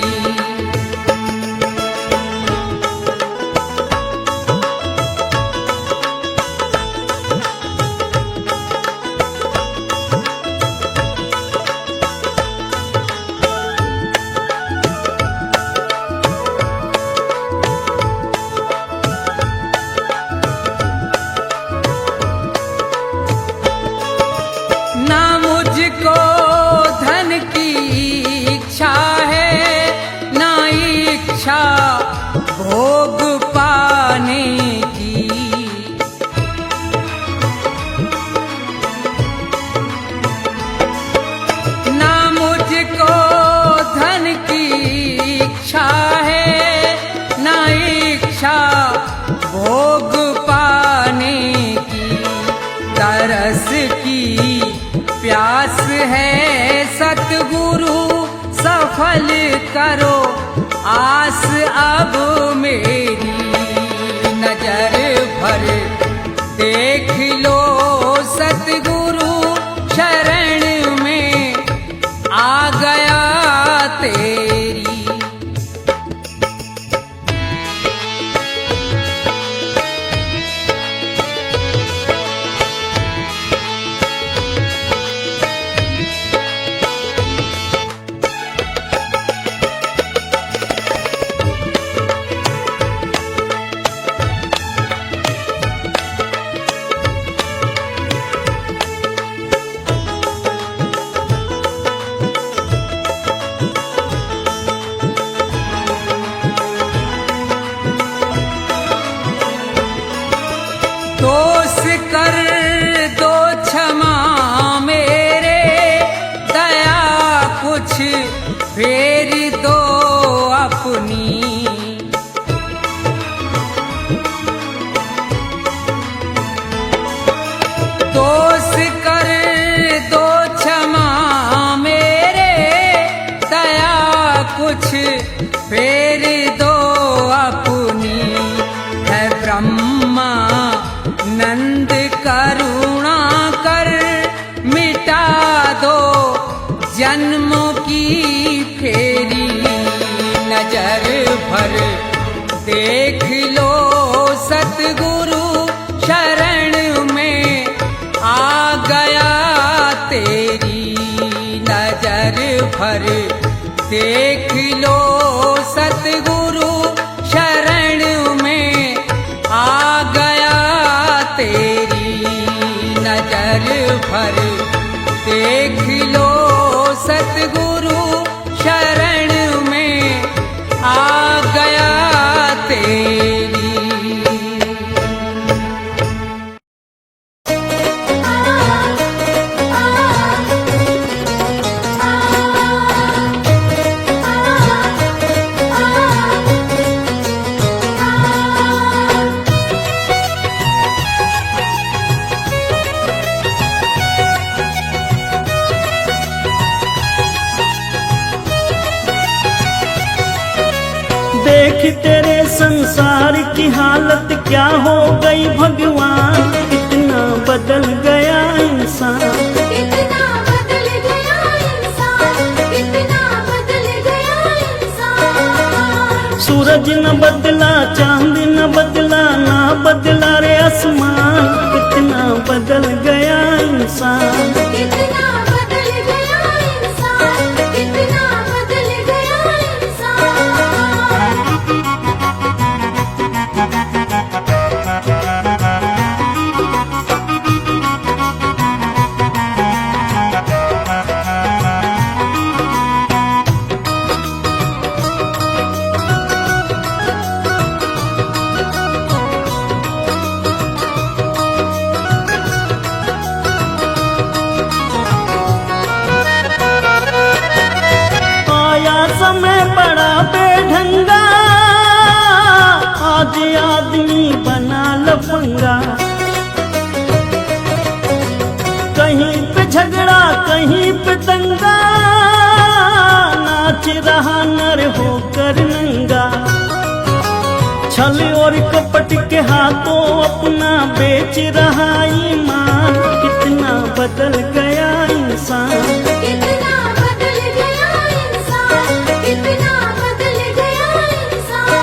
ना मुझको धन की इच्छा है ना इच्छा भोग पाने की। ना मुझको धन की इच्छा है ना इच्छा भोग पाने की। तरस की प्यास है सतगुरु सफल करो आस अब मेरी। नजर भर देख लो सतगुरु शरण में आ गया तेरी। दोष कर दो क्षमा मेरे दया कुछ फेर दो अपनी। दोष कर दो क्षमा मेरे दया कुछ फेर दो अपनी। है ब्रह्मा नंद करुणा कर मिटा दो जन्मों की फेरी। नजर भर देख लो सतगुरु शरण में आ गया तेरी। नजर भर देख लो सतगुरु शरण में आ गया तेरी। नजर भर देख लो सतगुरु शरण में आ गया तेरी। आ देख तेरे संसार की हालत क्या हो गई भगवान, कितना बदल गया इंसान। कितना बदल गया इंसान, कितना बदल गया इंसान। सूरज न बदला, चांद न बदला, ना बदला रे आसमान, कितना बदल गया इंसान। कितना बदल गया इंसान, कितना बदल गया इंसान। आया समय बड़ा बेढंगा, आज आदमी बना लफंगा। कहीं पे झगड़ा कहीं पे दंगा, नाच रहा नर होकर नंगा। छल और कपट के हाथों अपना बेच रहा ईमान, कितना बदल गया इंसान। कितना बदल गया इंसान, कितना बदल गया इंसान।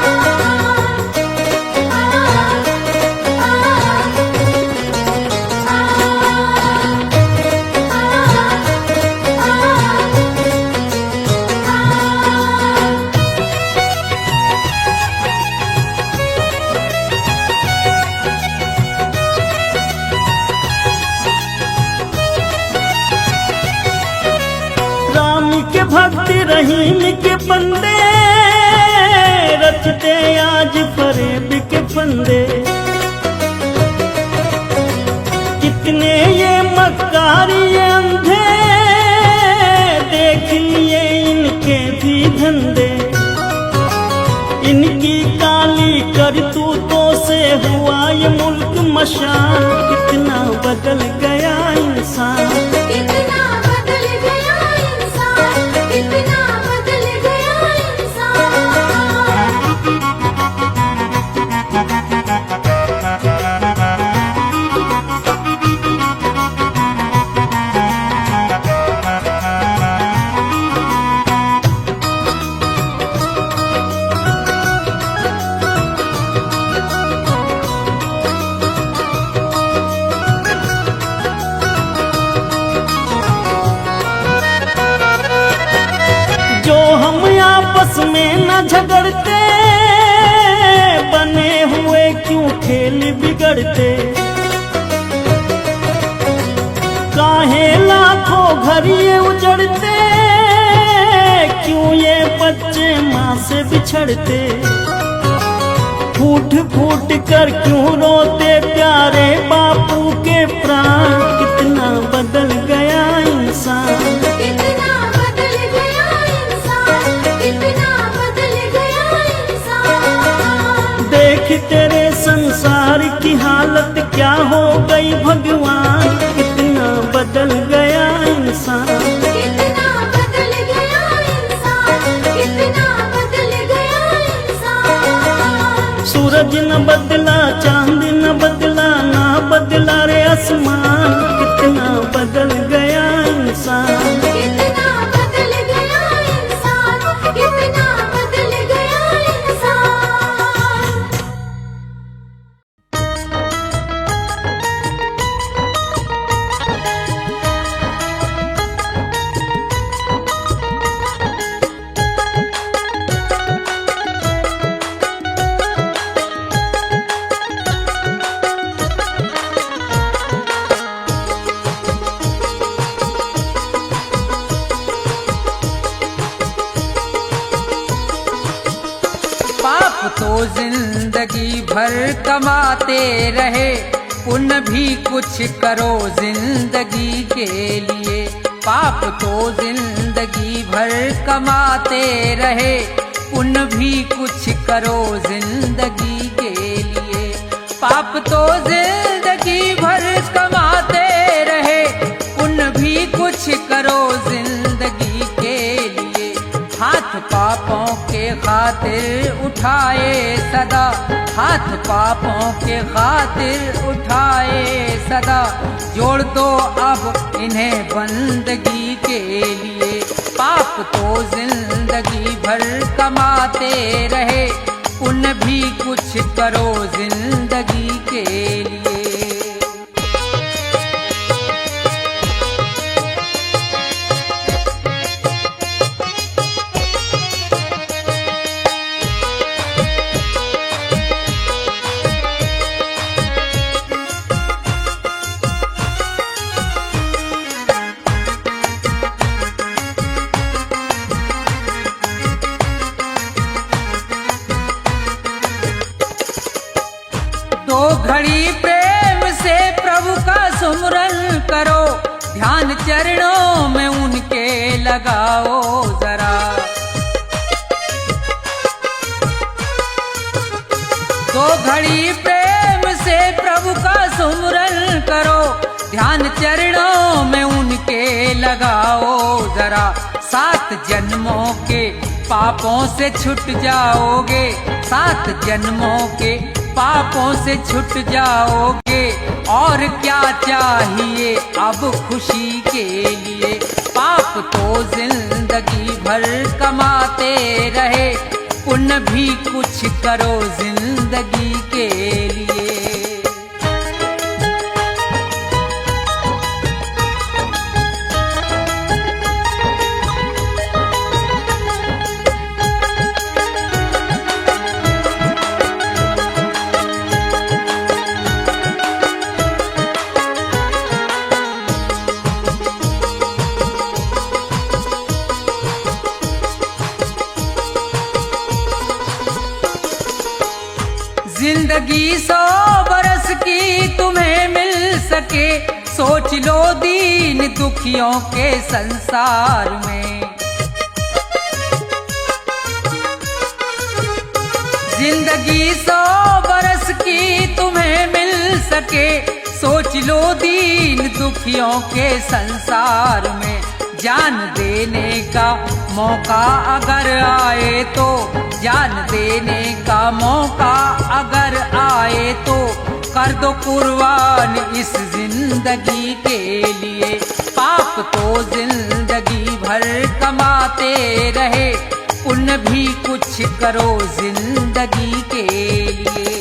राम के भक्त रहीम के बंदे, रचते आज फरेब के फंदे। कितने ये मक्कारी ये अंधे, देख लिए इनके भी धंधे। इनकी काली करतूतों से हुआ ये मुल्क मशान, कितना बदल गया इंसान। कितना बदल गया इंसान, कितना बदल गया इंसान। जो हम आपस में न झगड़ते, बने हुए क्यों खेल बिगड़ते। काहे लाखों घर ये उजड़ते, क्यों ये बच्चे माँ से बिछड़ते। फूट फूट कर क्यों रोते प्यारे बापू के प्राण, कितना बदल गया इंसान। कितना बदल गया इंसान, कितना बदल गया इंसान। देख तेरे संसार की हालत क्या हो गई भगवान, कितना बदल गया इंसान। कितना बदल गया इंसान, कितना बदल गया इंसान। सूरज न बदला, चांद न बदला, ना बदला रे आसमान, कितना बदल गया इंसान। कितना बदल गया इंसान, कितना बदल गया इंसान। पाप तो जिंदगी भर कमाते रहे, पुण्य भी कुछ करो जिंदगी के लिए। पाप तो जिंदगी भर कमाते रहे, पुण्य भी कुछ करो जिंदगी के लिए। पाप तो जिंदगी भर कमाते रहे, पुण्य भी कुछ करो जिंदगी के लिए। हाथ पापों के खातिर उठाए सदा, हाथ पापों के खातिर उठाए सदा। जोड़ दो अब इन्हें बंदगी के लिए, पाप तो जिंदगी भर कमाते रहे, पुण्य भी कुछ करो जिंदगी के लिए। दो घड़ी प्रेम से प्रभु का सुमरन करो, ध्यान चरणों में उनके लगाओ जरा। दो घड़ी प्रेम से प्रभु का सुमरन करो, ध्यान चरणों में उनके लगाओ जरा। 7 जन्मों के पापों से छूट जाओगे, 7 जन्मों के पापों से छूट जाओगे। और क्या चाहिए अब खुशी के लिए, पाप तो जिंदगी भर कमाते रहे, पुण्य भी कुछ करो जिंदगी के लिए। जिंदगी 100 बरस की तुम्हें मिल सके, सोच लो दीन दुखियों के संसार में। जिंदगी 100 बरस की तुम्हें मिल सके, सोच लो दीन दुखियों के संसार में। जान देने का मौका अगर आए तो, जान देने का मौका अगर आए तो, कर दो कुर्बान इस जिंदगी के लिए। पाप तो जिंदगी भर कमाते रहे, पुण्य भी कुछ करो जिंदगी के लिए।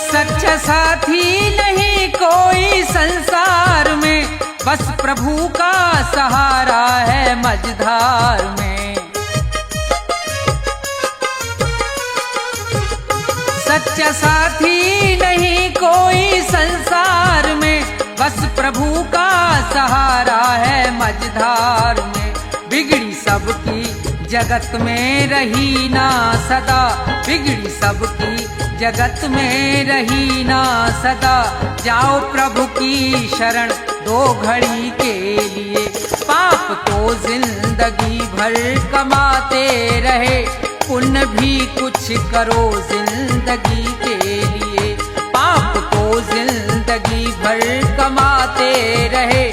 सच्चा साथी नहीं कोई संसार में, बस प्रभु का सहारा है मझधार में। सच्चा साथी नहीं कोई संसार में, बस प्रभु का सहारा है मझधार में। बिगड़ी सबकी जगत में रही ना सदा, बिगड़ी सबकी जगत में रही ना सदा। जाओ प्रभु की शरण 2 घड़ी के लिए, पाप तो जिंदगी भर कमाते रहे, पुण्य भी कुछ करो जिंदगी के लिए। पाप तो जिंदगी भर कमाते रहे,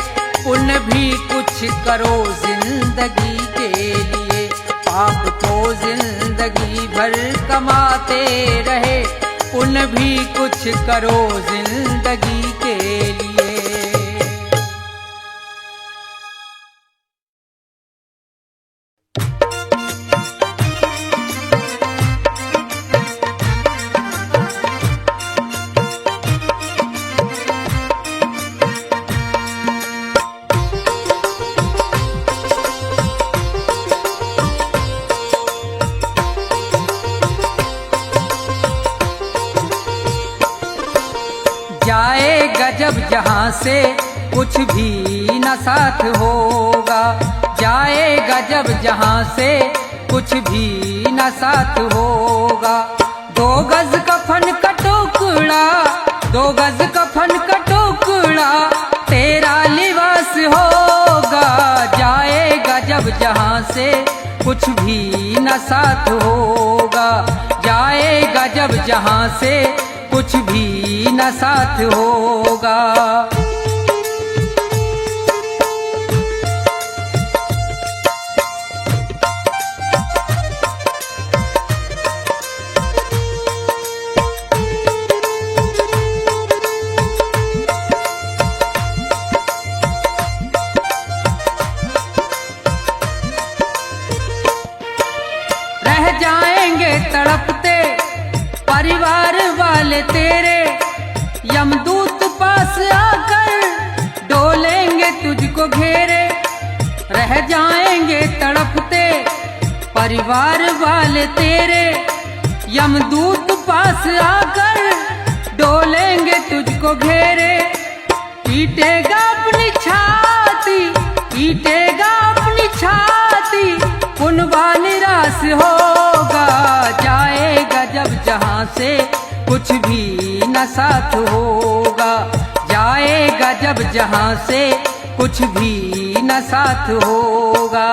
पुण्य भी कुछ करो जिंदगी के लिए। पाप तो जिंदगी भर कमाते रहे, पुण्य भी कुछ करो जिंदगी के लिए। जाएगा जब जहाँ से कुछ भी न साथ होगा, जाएगा जब जहाँ से कुछ भी न साथ होगा। 2 गज कफन का टुकड़ा, 2 गज कफन का टुकड़ा तेरा लिबास होगा। जाएगा जब जहां से कुछ भी न साथ होगा। जाएगा जब जहां से कुछ भी न साथ होगा। रह जाएंगे तड़पते परिवार वाले तेरे, यमदूत पास आकर डोलेंगे तुझको घेरे। रह जाएंगे तड़पते परिवार वाले तेरे, यमदूत पास आकर डोलेंगे तुझको घेरे। पीटेगा अपनी छाती, पीटेगा अपनी छाती, कुनबा निराश होगा। जाएगा जब जहां से कुछ भी न साथ होगा। जाएगा जब जहां से कुछ भी न साथ होगा।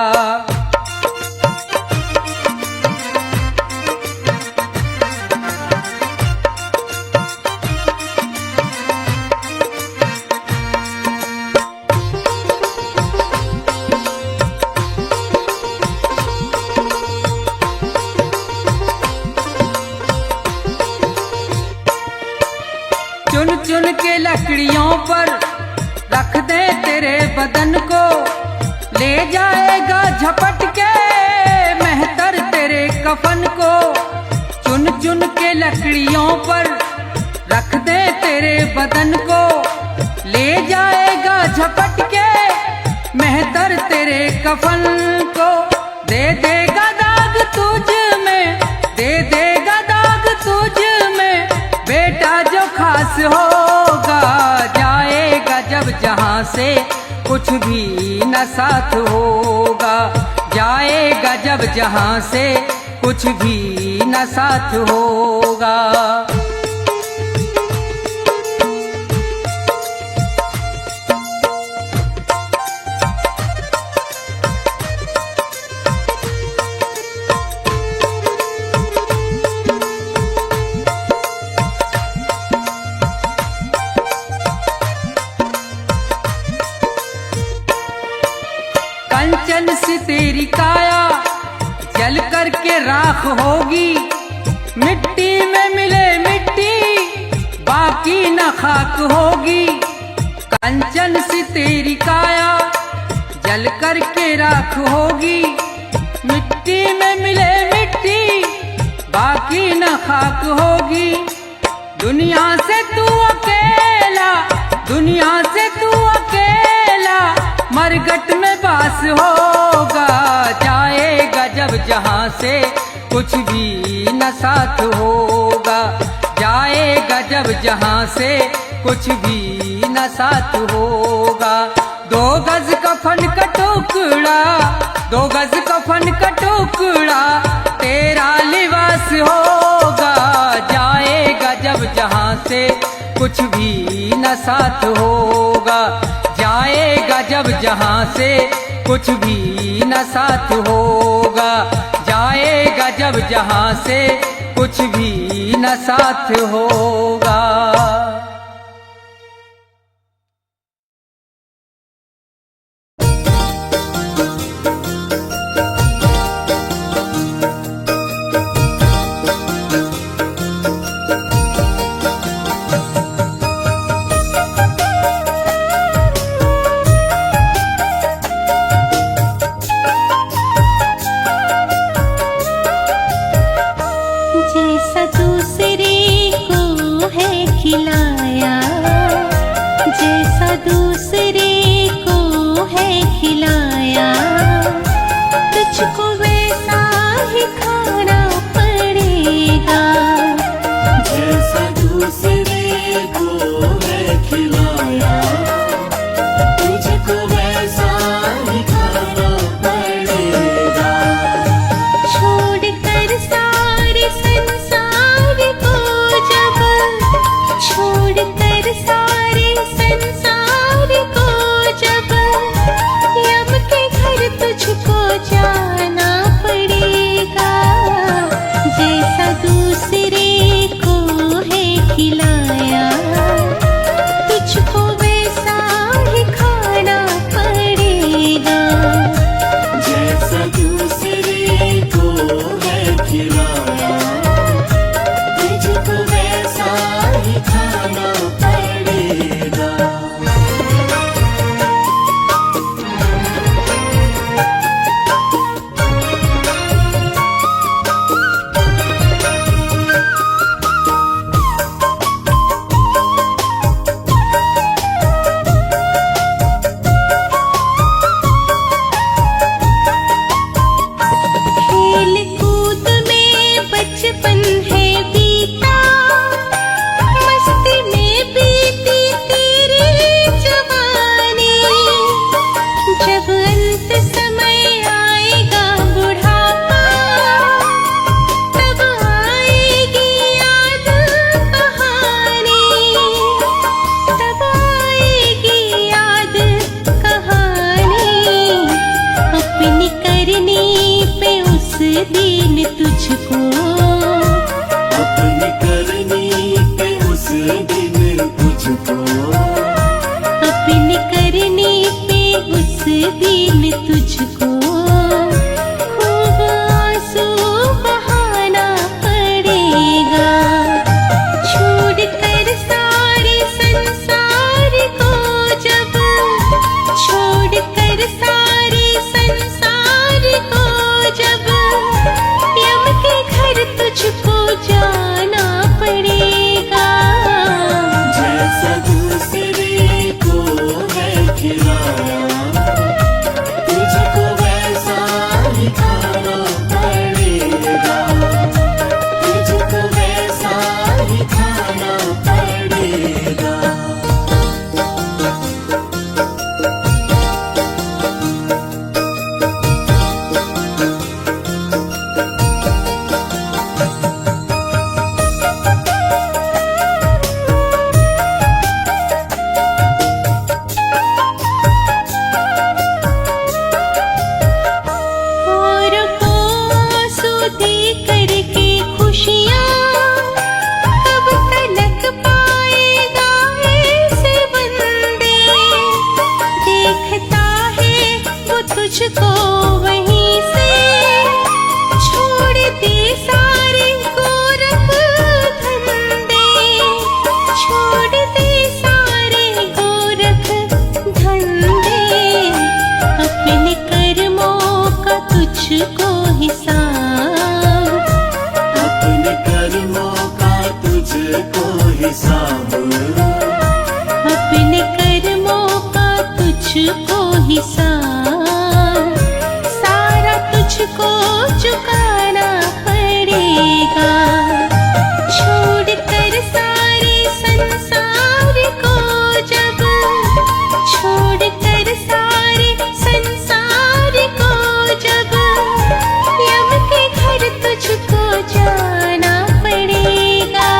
चुन चुन के लकड़ियों पर रख दे तेरे बदन को, ले जाएगा झपट के मेहतर तेरे कफन को। चुन चुन के लकड़ियों पर रख दे तेरे बदन को, ले जाएगा झपट के मेहतर तेरे कफन को। दे देगा दाग तुझ में, दे देगा दाग तुझ में, बेटा जो खास होगा। जाएगा जब जहां से कुछ भी न साथ होगा। जाएगा जब जहां से कुछ भी न साथ होगा। कंचन सी तेरी काया जल करके राख होगी। मिट्टी में मिले मिट्टी बाकी न खाक होगी। कंचन सी तेरी काया जल करके राख होगी। मिट्टी में मिले मिट्टी बाकी न खाक होगी। दुनिया से तू अकेला, दुनिया से तू अकेला मरघट में बास होगा। जाएगा जब जहां से कुछ भी न साथ होगा। जाएगा जब जहां से कुछ भी न साथ होगा। 2 गज कफन का टुकड़ा, 2 गज कफन का टुकड़ा तेरा लिबास होगा। जाएगा जब जहां से कुछ भी न साथ होगा। जाएगा जब जहां से कुछ भी न साथ होगा। जाएगा जब जहां से कुछ भी न साथ होगा। जैसा दूसरे को है खिला तुझको, अपने करने पे उस दिन तुझको खूब आंसू बहाना पड़ेगा। छोड़कर सारे संसार को जब, छोड़कर सारे संसार को जब, यम के घर तुझको जाना पड़ेगा। जैसा दूसरे को है खिलाया, तुझको वैसा ही खाना पड़ेगा, तुझको वैसा ही खाना पड़ेगा। औरों को आंसू दे करके खुशियाँ कब तलक पाएगा ऐसे बंदे। देखता है वो तुझको वहीं से, छोड़ दे सारे गोरख धंधे, छोड़ दे सारे गोरख धंधे। अपने कर्मों का तुझको हिसाब, अपने कर्मों का तुझको हिसाब, अपने कर्मों का तुझको हिसाब, सारा तुझको चुकाना पड़ेगा। छोड़कर सारे संसार को जब, छोड़कर सारे संसार को जब, यम के घर तुझको जाना पड़ेगा।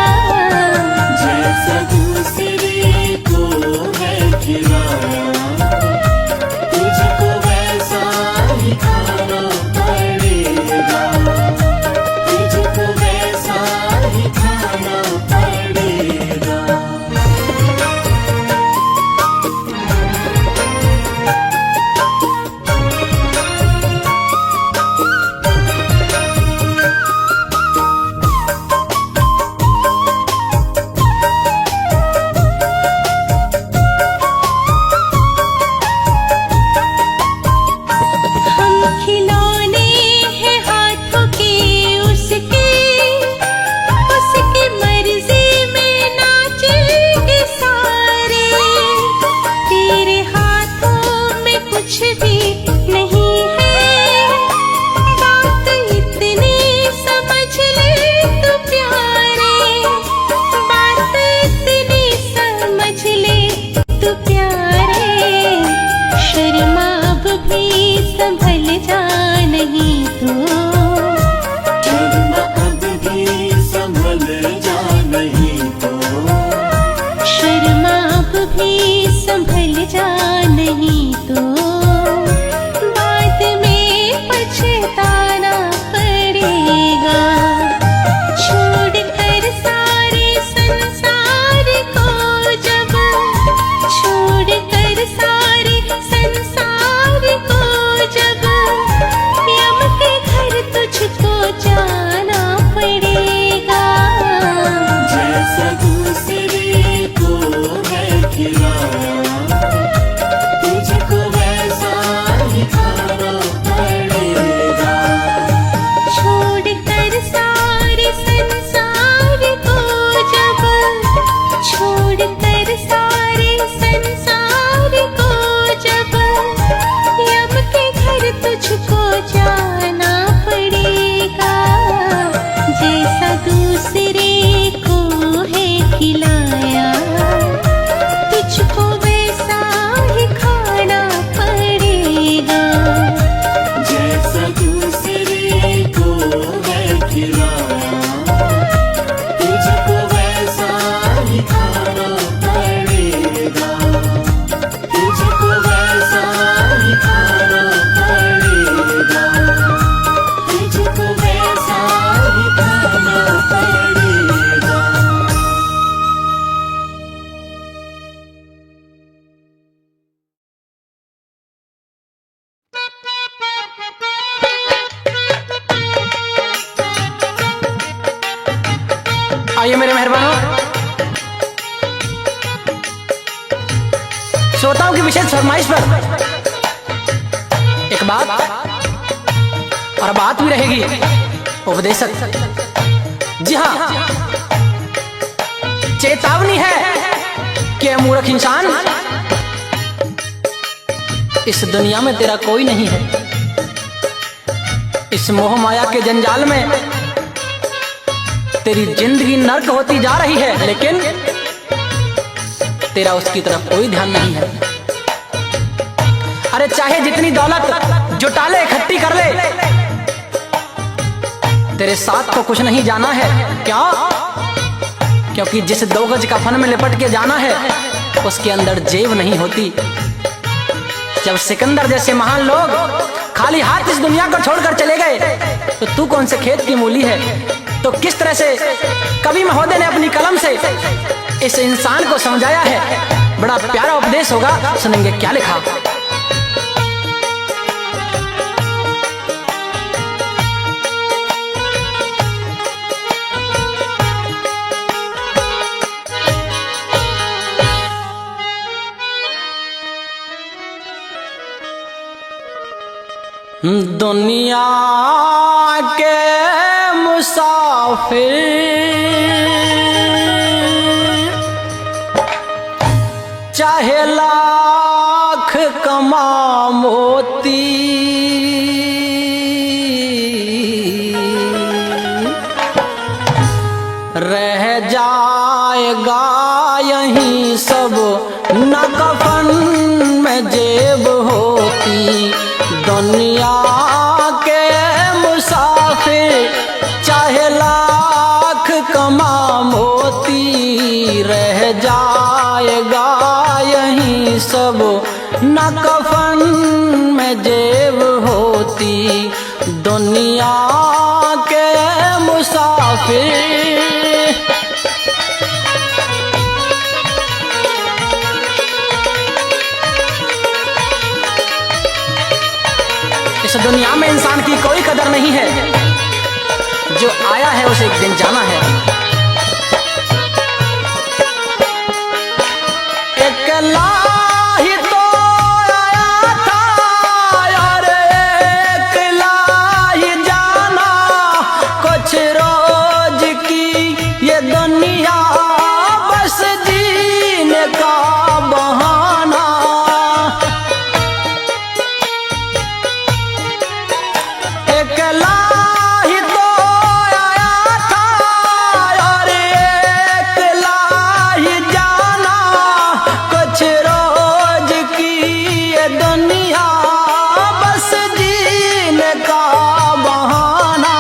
जैसा दूसरे को है खिलाया, तुझको वैसा ही खाना पड़ेगा, तुझको वैसा ही खाना पड़ेगा। हम खिलौने हैं हाथों के उसके, उसकी मर्जी में नाचेंगे सारे। तेरे हाथों में कुछ भी नहीं है, बात इतनी समझ ले तू प्यारे, बात इतनी समझ ले तू प्यारे। शर्मा अब भी संभल जा नहीं तो, शर्म अब भी संभल जा नहीं तो, शर्मा अब भी संभल जा नहीं तो, बाद में पछताना पड़ेगा। छोड़कर सारे संसार को जब, छोड़कर सारे संसार को जब, यम के घर तुझको जाना पड़ेगा। जैसा दूसरे को है खिलाया, तुझको वैसा मेहरबानों, श्रोताओं की विशेष फरमाइश पर एक बात और बात भी रहेगी उपदेशक। जी हाँ, चेतावनी है कि मूर्ख इंसान, इस दुनिया में तेरा कोई नहीं है। इस मोह माया के जंजाल में तेरी जिंदगी नर्क होती जा रही है, लेकिन तेरा उसकी तरफ कोई ध्यान नहीं है। अरे चाहे जितनी दौलत जुटा ले, इकट्ठी कर ले, तेरे साथ तो कुछ नहीं जाना है। क्या? क्योंकि जिस 2 गज कफन में लिपट के जाना है उसके अंदर जेब नहीं होती। जब सिकंदर जैसे महान लोग खाली हाथ इस दुनिया को छोड़कर चले गए, तो तू कौन से खेत की मूली है? तो किस तरह से कवि महोदय ने अपनी कलम से इस इंसान को समझाया है। बड़ा प्यारा उपदेश होगा, सुनेंगे क्या लिखा। दुनिया के मुसाफिर चाहे लाख कमा मोती, रह जाएगा यहीं सब न कफन में जेब होती। दुनिया के मुसाफिर चाहे लाख कमा मोती, रह जाएगा यहीं सब न कफन में जेब होती। दुनिया के मुसाफिर इस दुनिया में इंसान की कोई कदर नहीं है। जो आया है उसे एक दिन जाना है। अकेला ही तो आया था और अकेला ही जाना, कुछ रोज की ये दुनिया बस जीने का बहाना। अकेला ही तो आया था और अकेला ही जाना, कुछ रोज की ये दुनिया बस जीने का बहाना।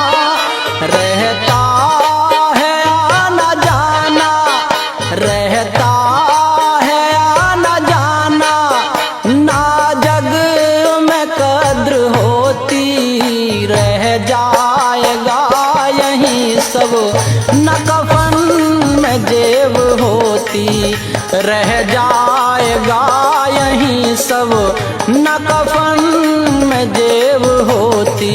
रहता है आना जाना, रहता है आना जाना, ना जग में कद्र होती। रह जाएगा यहीं सब न कफन में जेब होती। रह जाएगा यहीं सब न कफन में जेब होती।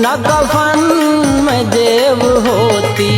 न कफन में जेब होती।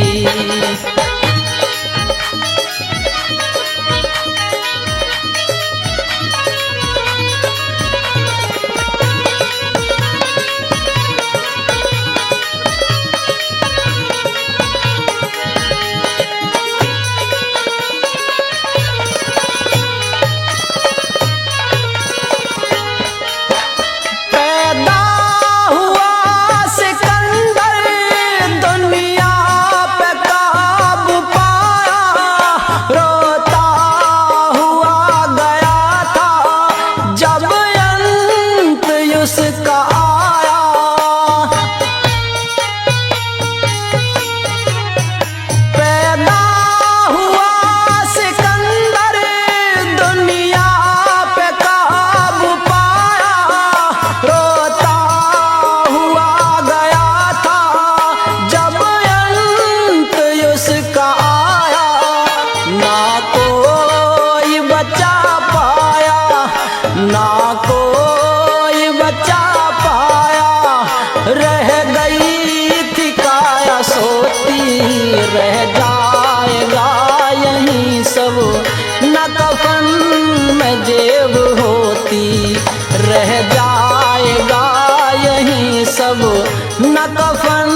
न कफन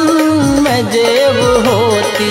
में जेब होती।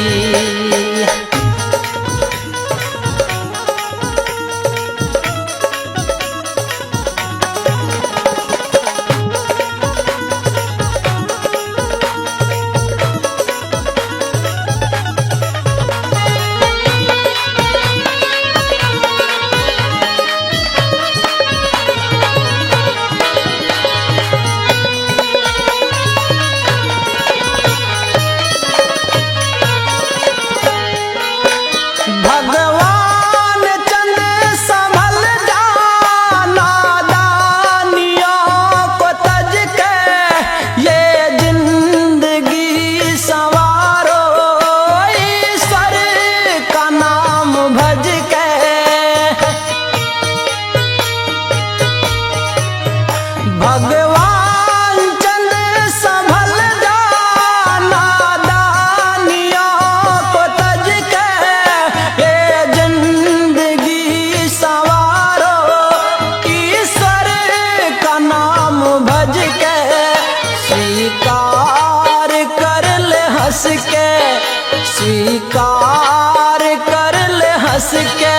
स्वीकार कर ले हंस के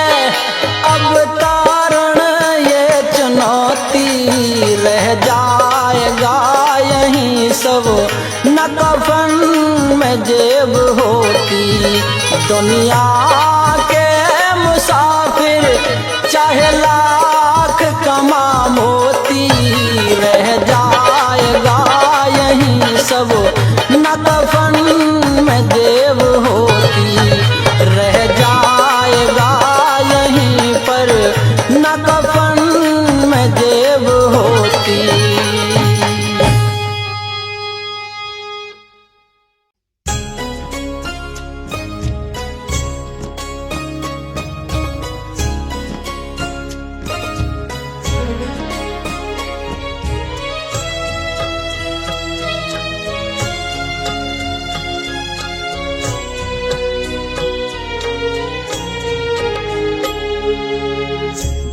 अब तारण ये चुनौती, रह जाएगा यहीं सब न कफन में जेब होती। दुनिया के मुसाफिर चाहे लाख कमा मोती, रह जाएगा यहीं सब न कफन में जेब होती, रह जाएगा यहीं पर न कफन में जेब होती।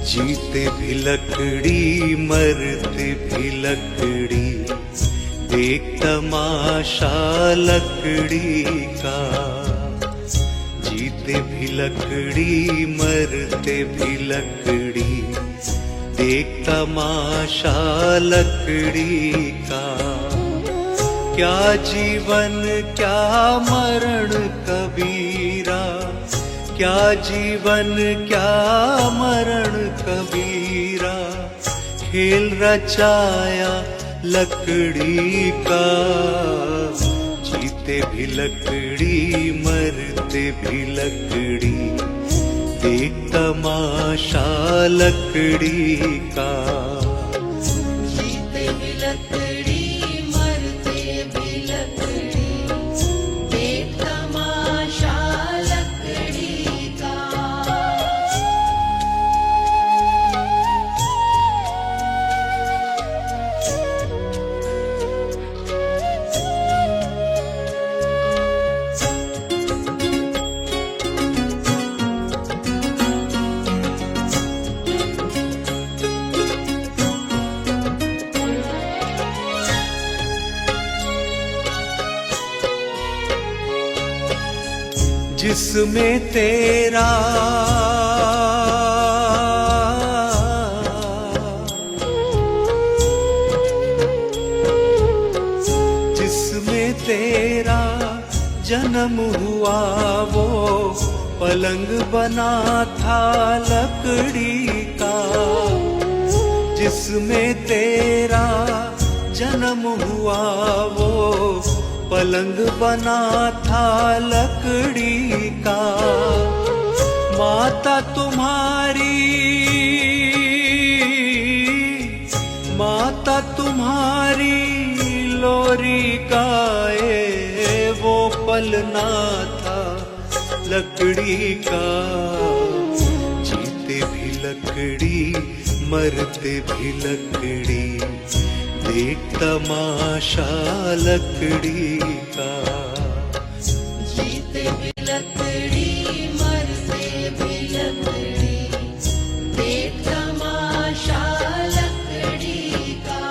जीते भी लकड़ी मरते भी लकड़ी, देख तमाशा लकड़ी का। जीते भी लकड़ी मरते भी लकड़ी, देख तमाशा लकड़ी का। क्या जीवन क्या मरण कबीरा, क्या जीवन क्या मरण कबीरा, खेल रचाया लकड़ी का। जीते भी लकड़ी मरते भी लकड़ी, देख तमाशा लकड़ी का। जीते भी लकड़ी मरते भी लकड़ी, देख तमाशा लकड़ी का। जिसमें तेरा जिसमें तेरा जन्म हुआ वो पलंग बना था लकड़ी का। जिसमें तेरा जन्म हुआ वो पलंग बना था लकड़ी का। माता तुम्हारी लोरी गाए वो पलना था लकड़ी का। जीते भी लकड़ी मरते भी लकड़ी, देख तमाशा लकड़ी का। जीते भी लकड़ी मरते भी लकड़ी, देख तमाशा लकड़ी का।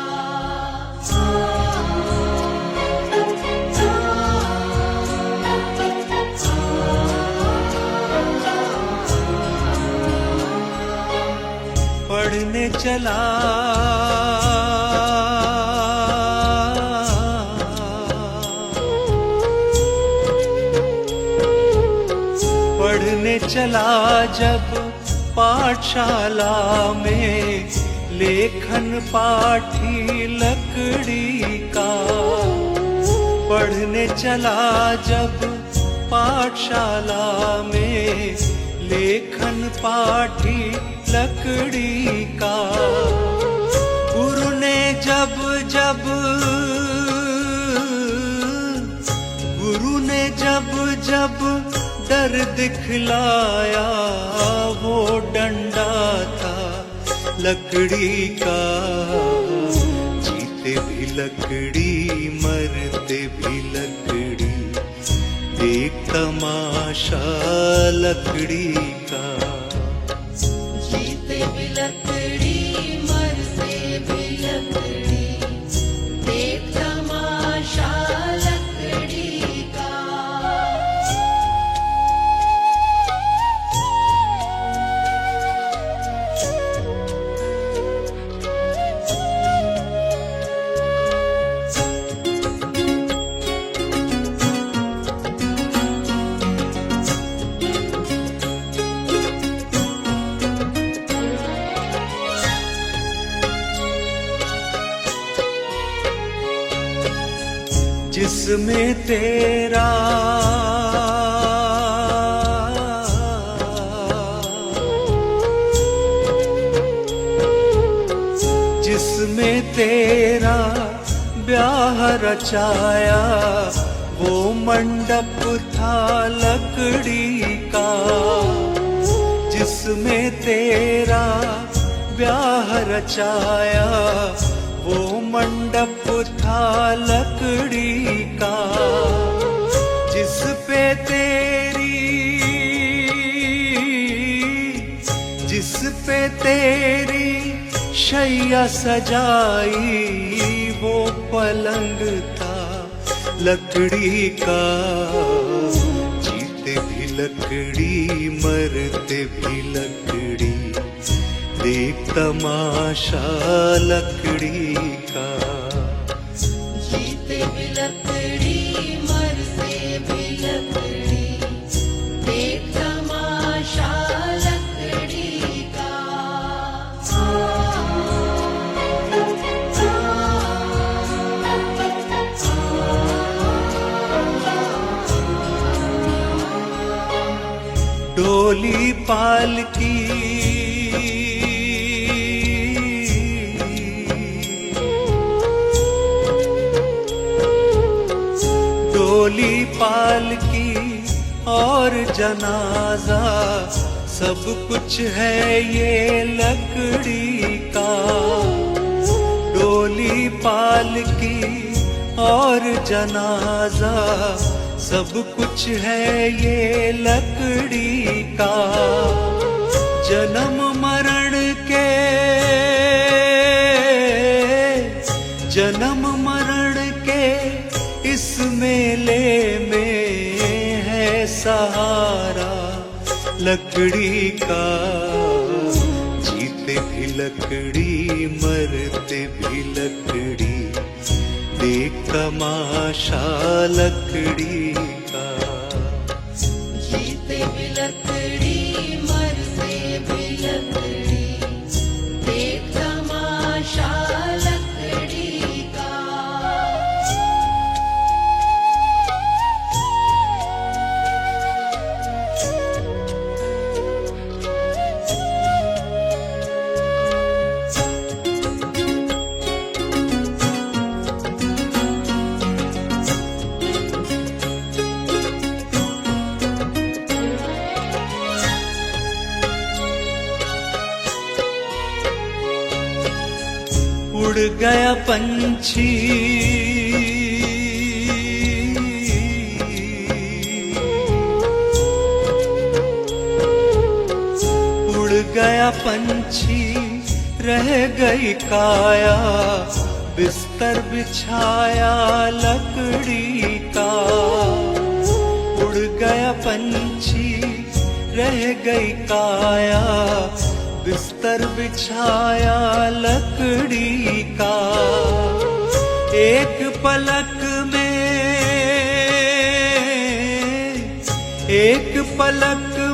पढ़ने चला पढ़ने चला जब पाठशाला में, लेखन पाठी लकड़ी का। पढ़ने चला जब पाठशाला में, लेखन पाठी लकड़ी का। गुरु ने जब डर दिखलाया वो डंडा था लकड़ी का। जीते भी लकड़ी मरते भी लकड़ी, देख तमाशा लकड़ी का। जीते भी लकड़ी मरते भी लकड़ी, देख तमाशा लकड़ी का। जिसमें तेरा ब्याह रचाया वो मंडप था लकड़ी का। जिसमें तेरा ब्याह रचाया वो मंडप था लकड़ी का। जिस पे तेरी शैया सजाई वो पलंग था लकड़ी का। जीते भी लकड़ी मरते भी लकड़ी, देख तमाशा लकड़ी का। जीते भी लकड़ी मरते भी लकड़ी, देख तमाशा लकड़ी का। डोली पालकी डोली पालकी और जनाजा सब कुछ है ये लकड़ी का। डोली पालकी और जनाजा सब कुछ है ये लकड़ी का। जन्म मरण के इस मेले में है सहारा लकड़ी का, जीते भी लकड़ी मरते भी लकड़ी, देख तमाशा लकड़ी का। जीते भी लकड़ी मरते भी लकड़ी, देख तमाशा लकड़ी का। उड़ गया पंछी उड़ गया पंछी, रह गई काया बिस्तर बिछाया लकड़ी का। उड़ गया पंछी, रह गई काया बिस्तर बिछाया लकड़ी का। एक पलक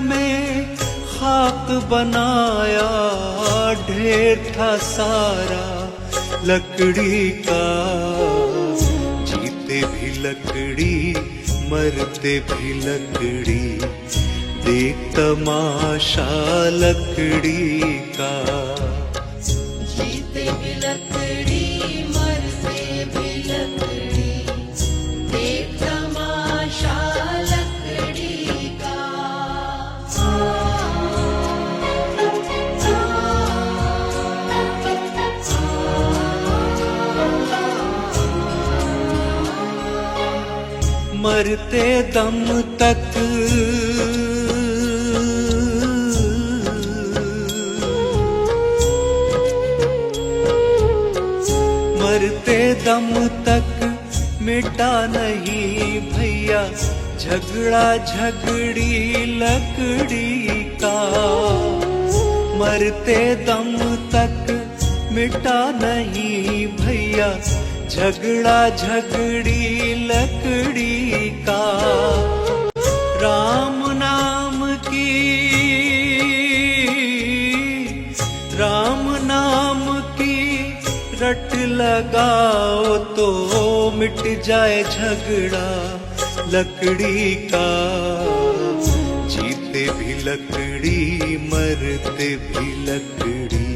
में खाक बनाया ढेर था सारा लकड़ी का। जीते भी लकड़ी मरते भी लकड़ी, देख तमाशा लकड़ी का। जीते भी लकड़ी मरते भी लकड़ी, देख तमाशा लकड़ी का। मरते दम तक मरते दम तक मिटा नहीं भैया झगड़ा झगड़ी लकड़ी का। मरते दम तक मिटा नहीं भैया झगड़ा झगड़ी लकड़ी का। राम नाम की रट लगाओ तो मिट जाए झगड़ा लकड़ी का। जीते भी लकड़ी मरते भी लकड़ी,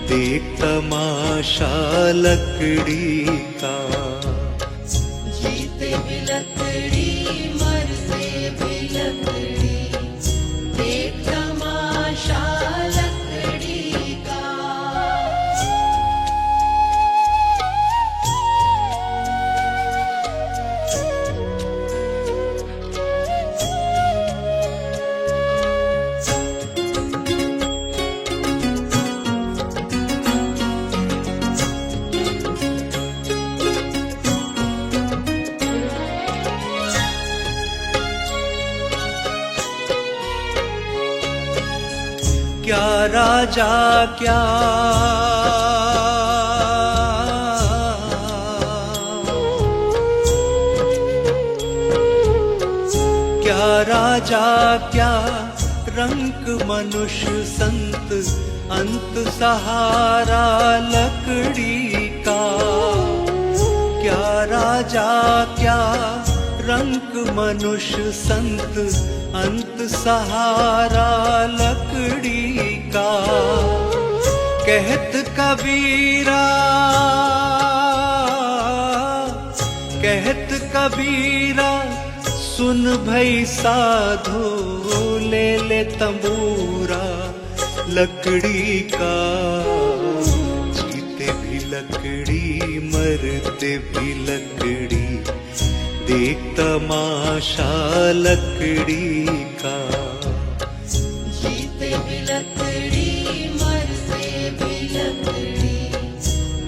देख तमाशा लकड़ी का। जीते भी लकड़ी मरते भी लकड़ी, देख तमाशा लकड़ी का। क्या राजा क्या राजा क्या रंग मनुष्य संत, अंत सहारा लकड़ी का। क्या राजा क्या रंग मनुष्य संत, अंत सहारा लकड़ी का। कहत कबीरा सुन भई साधो, ले ले तंबूरा लकड़ी का। जीते भी लकड़ी मरते भी लकड़ी, देख तमाशा लकड़ी का। जीते भी लकड़ी मरते भी लकड़ी,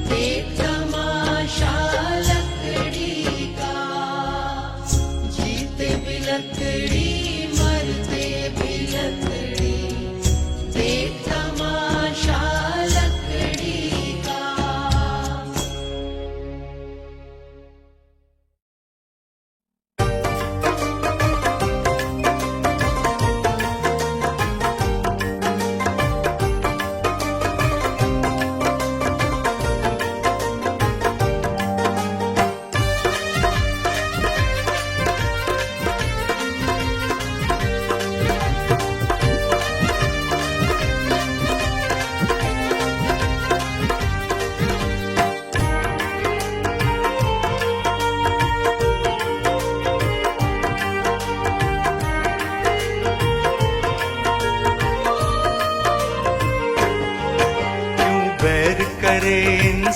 देख तमाशा लकड़ी का। जीते भी लकड़ी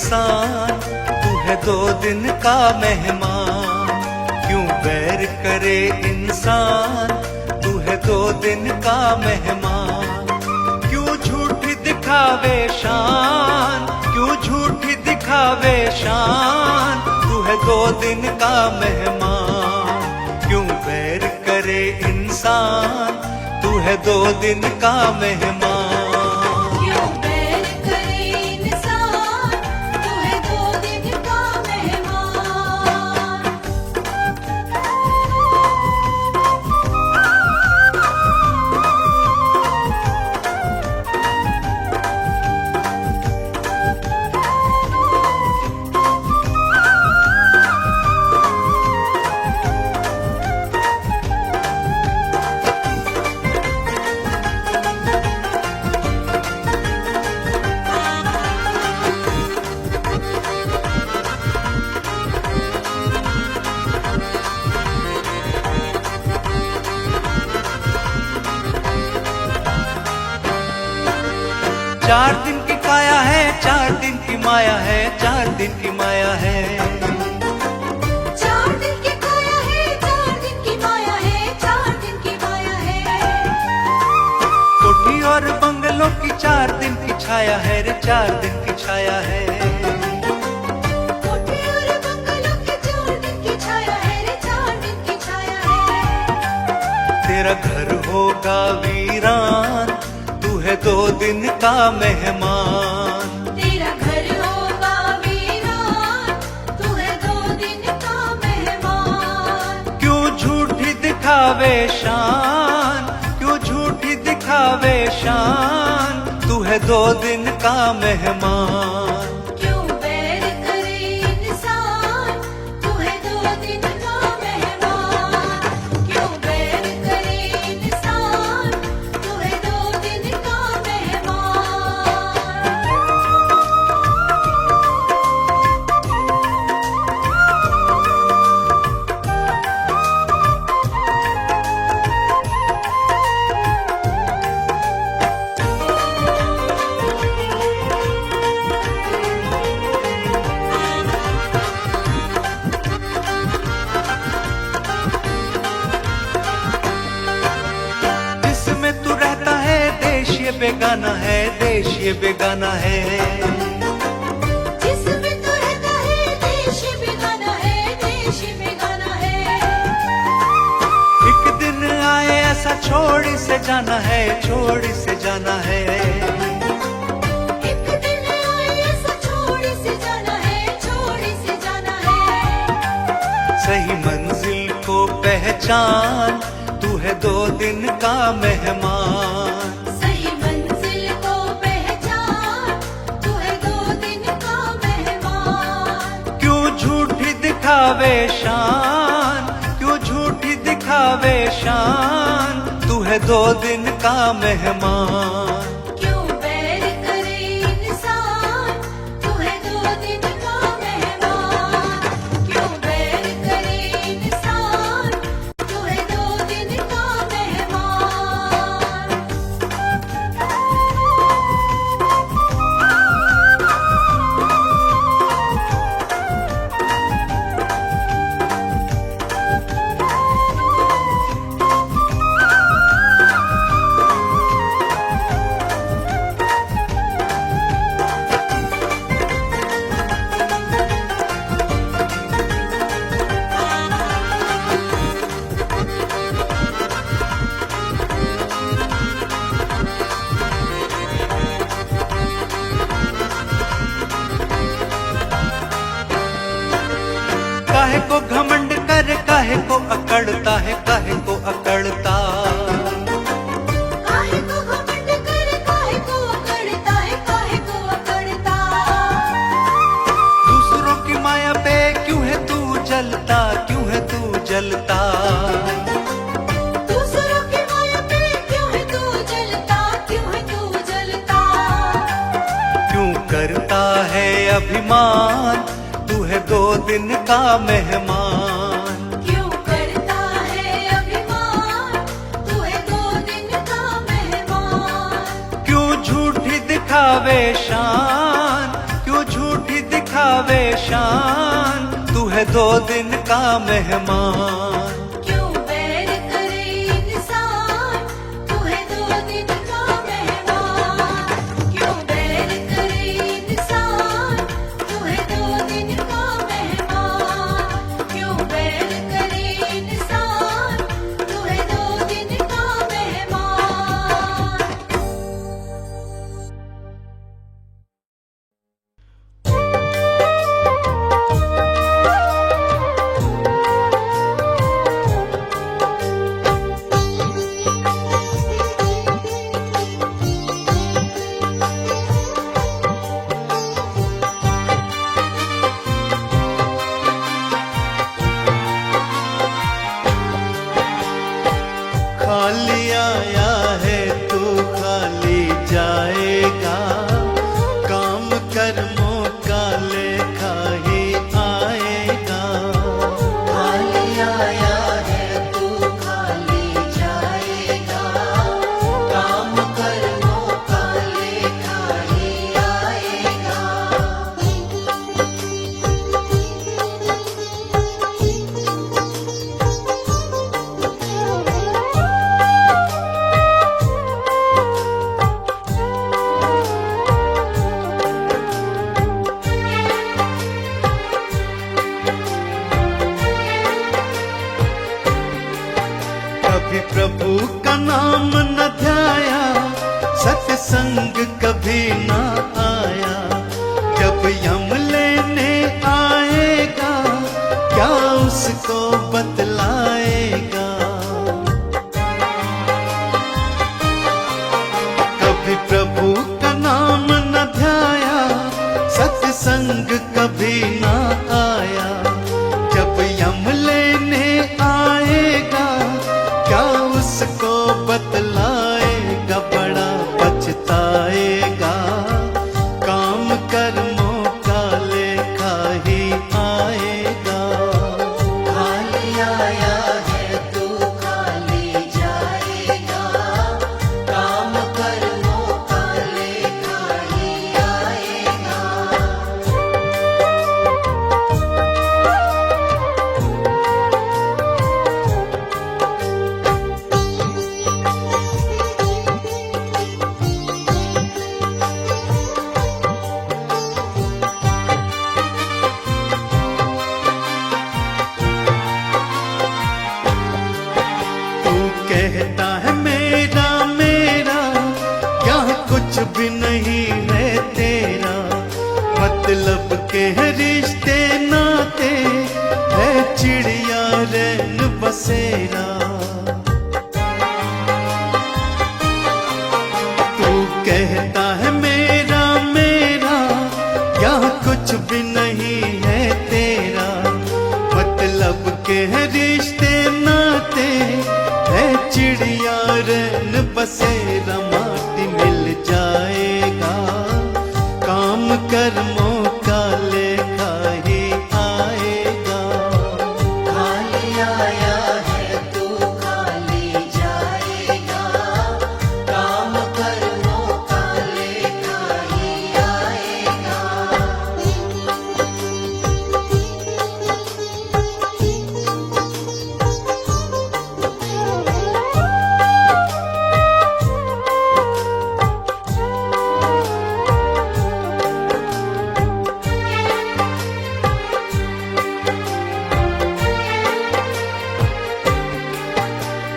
इंसान, तू है 2 दिन का मेहमान। क्यों बैर करे इंसान, तू है 2 दिन का मेहमान। क्यों झूठी दिखावे शान, क्यों झूठी दिखावे शान, तू है 2 दिन का मेहमान। क्यों बैर करे इंसान, तू है 2 दिन का मेहमान। क्यों बैर करे इंसान, तू है 2 दिन का मेहमान। चार दिन की काया है, 4 दिन की माया है, 4 दिन की माया है। 4 दिन की काया है, 4 दिन की माया है, 4 दिन की माया है। कोठी और बंगलों की 4 दिन की छाया है रे, 4 दिन की छाया है। कोठी और बंगलों की 4 दिन की छाया है रे, 4 दिन की छाया है। तेरा घर होगा वीरान, तू है 2 दिन का मेहमान। तेरा घर होगा वीरान, तू है 2 दिन का मेहमान। क्यों झूठी दिखावे शान, क्यों झूठी दिखावे शान, तू है 2 दिन का मेहमान। क्यों बैर करे इंसान, तू है 2 दिन का मेहमान। क्यों बैर करे इंसान, तू है 2 दिन का मेहमान। जिसमें तू रहता है देश ये बेगाना है, देश ये बेगाना है। जिसमें तू रहता है देश बेगाना है, देश बेगाना है। एक दिन आए ऐसा छोड़ से जाना है, छोड़ से जाना है। एक दिन आए ऐसा छोड़ से जाना है, छोड़ से जाना है। सही मंजिल को पहचान, तू है 2 दिन का मेहमान। सही मंजिल को पहचान, तू है 2 दिन का मेहमान। क्यों झूठी दिखावे शान, क्यों झूठी दिखावे शान, तू है 2 दिन का मेहमान। क्यों बैर करे इंसान, तू है 2 दिन का मेहमान। क्यों बैर करे इंसान, तू है 2 दिन का मेहमान। काहे को घमंड कर, काहे को अकड़ता है, काहे को अकड़ता। काहे को घमंड कर, काहे को अकड़ता है, काहे को अकड़ता। दूसरों की माया पे क्यों है तू जलता, क्यों है तू जलता। दूसरों की माया पे क्यों है तू जलता, क्यों है तू जलता। क्यों करता है अभिमान, तू है 2 दिन का मेहमान। क्यों करता है अभिमान, तू है 2 दिन का मेहमान। क्यों झूठी दिखावे शान, क्यों झूठी दिखावे परेशान, तू है 2 दिन का मेहमान। क्यों बैर करे इंसान, तू है 2 दिन का मेहमान। क्यों बैर करे इंसान, तू है 2 दिन का मेहमान। क्यों बैर करे इंसान, तू है 2 दिन का मेहमान। खाली आया है तू खाली जाएगा, काम कर्मों का लेखा ही आएगा। खाली आया है तू खाली जाएगा, काम कर्मों का लेखा ही आएगा। कभी प्रभु का नाम न ध्याया, सत्संग कभी न आया। जब यम लेने आएगा, क्या उसको बतलाएगा। कभी प्रभु का नाम न ध्याया, सत्संग कभी न आया। जब यम लेने आएगा, क्या उसको बतलाएगा। बड़ा पछताएगा, काम कर्मों का लेखा ही आएगा। खाली आया है तू खाली जाएगा, काम कर्मों का लेखा ही आएगा। तू कहता है मेरा मेरा, यहाँ कुछ भी नहीं है तेरा। मतलब के रिश्ते नाते है चिड़िया रैन बसेरा। तू कहता है मेरा मेरा, यहाँ कुछ भी नहीं है तेरा। मतलब के रिश्ते नाते है चिड़िया रैन बसेरा। माटी मिल जाएगा, काम कर्मों का लेखा ही आएगा। खाली आया है तू खाली जाएगा, काम कर्मों का लेखा ही आएगा।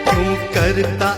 क्यों करता